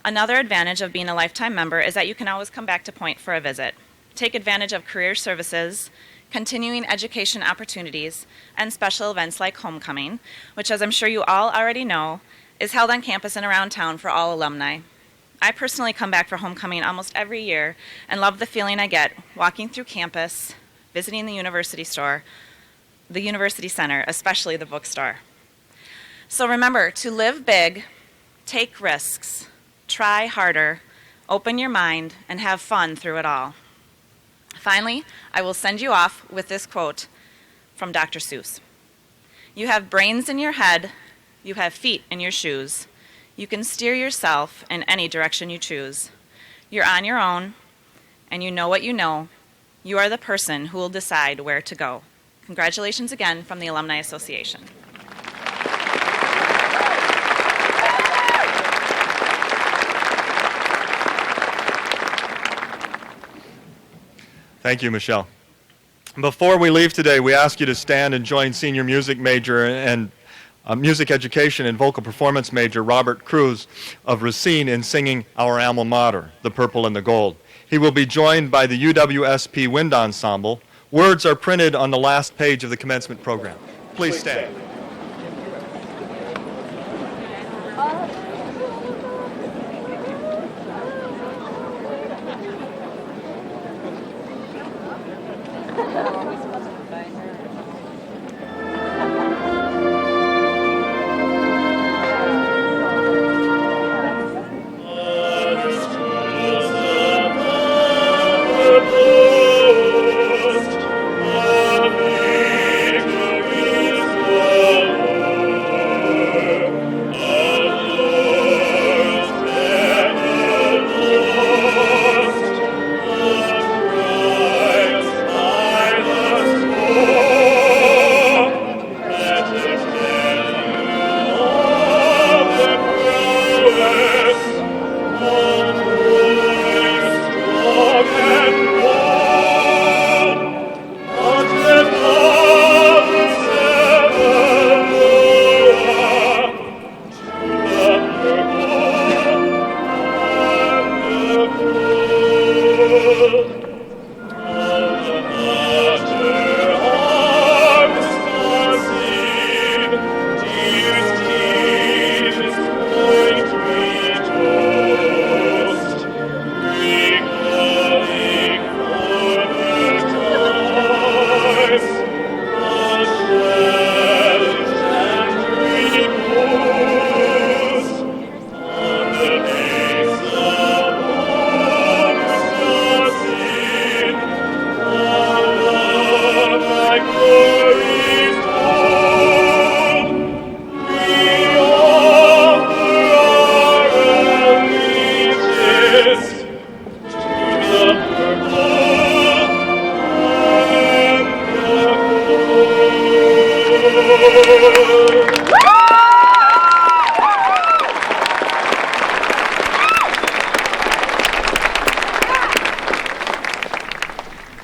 Another advantage of being a lifetime member is that you can always come back to Point for a visit. Take advantage of career services, continuing education opportunities, and special events like homecoming, which, as I'm sure you all already know, is held on campus and around town for all alumni. I personally come back for homecoming almost every year and love the feeling I get walking through campus, visiting the university store, the university center, especially the bookstore. So remember to live big, take risks, try harder, open your mind, and have fun through it all. Finally, I will send you off with this quote from Dr. Seuss. You have brains in your head, you have feet in your shoes. You can steer yourself in any direction you choose. You're on your own, and you know what you know. You are the person who will decide where to go. Congratulations again from the Alumni Association. Thank you, Michelle. Before we leave today, we ask you to stand and join senior music major and music education and vocal performance major Robert Cruz of Racine in singing Our Alma Mater, The Purple and the Gold. He will be joined by the UWSP Wind Ensemble. Words are printed on the last page of the commencement program. Please stand.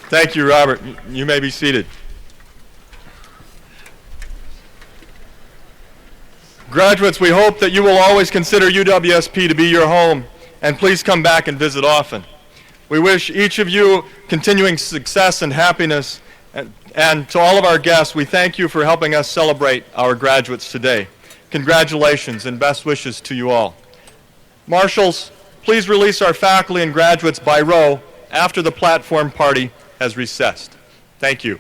Thank you, Robert. You may be seated. Graduates, we hope that you will always consider UWSP to be your home, and please come back and visit often. We wish each of you continuing success and happiness, and to all of our guests, we thank you for helping us celebrate our graduates today. Congratulations and best wishes to you all. Marshals, please release our faculty and graduates by row after the platform party has recessed. Thank you.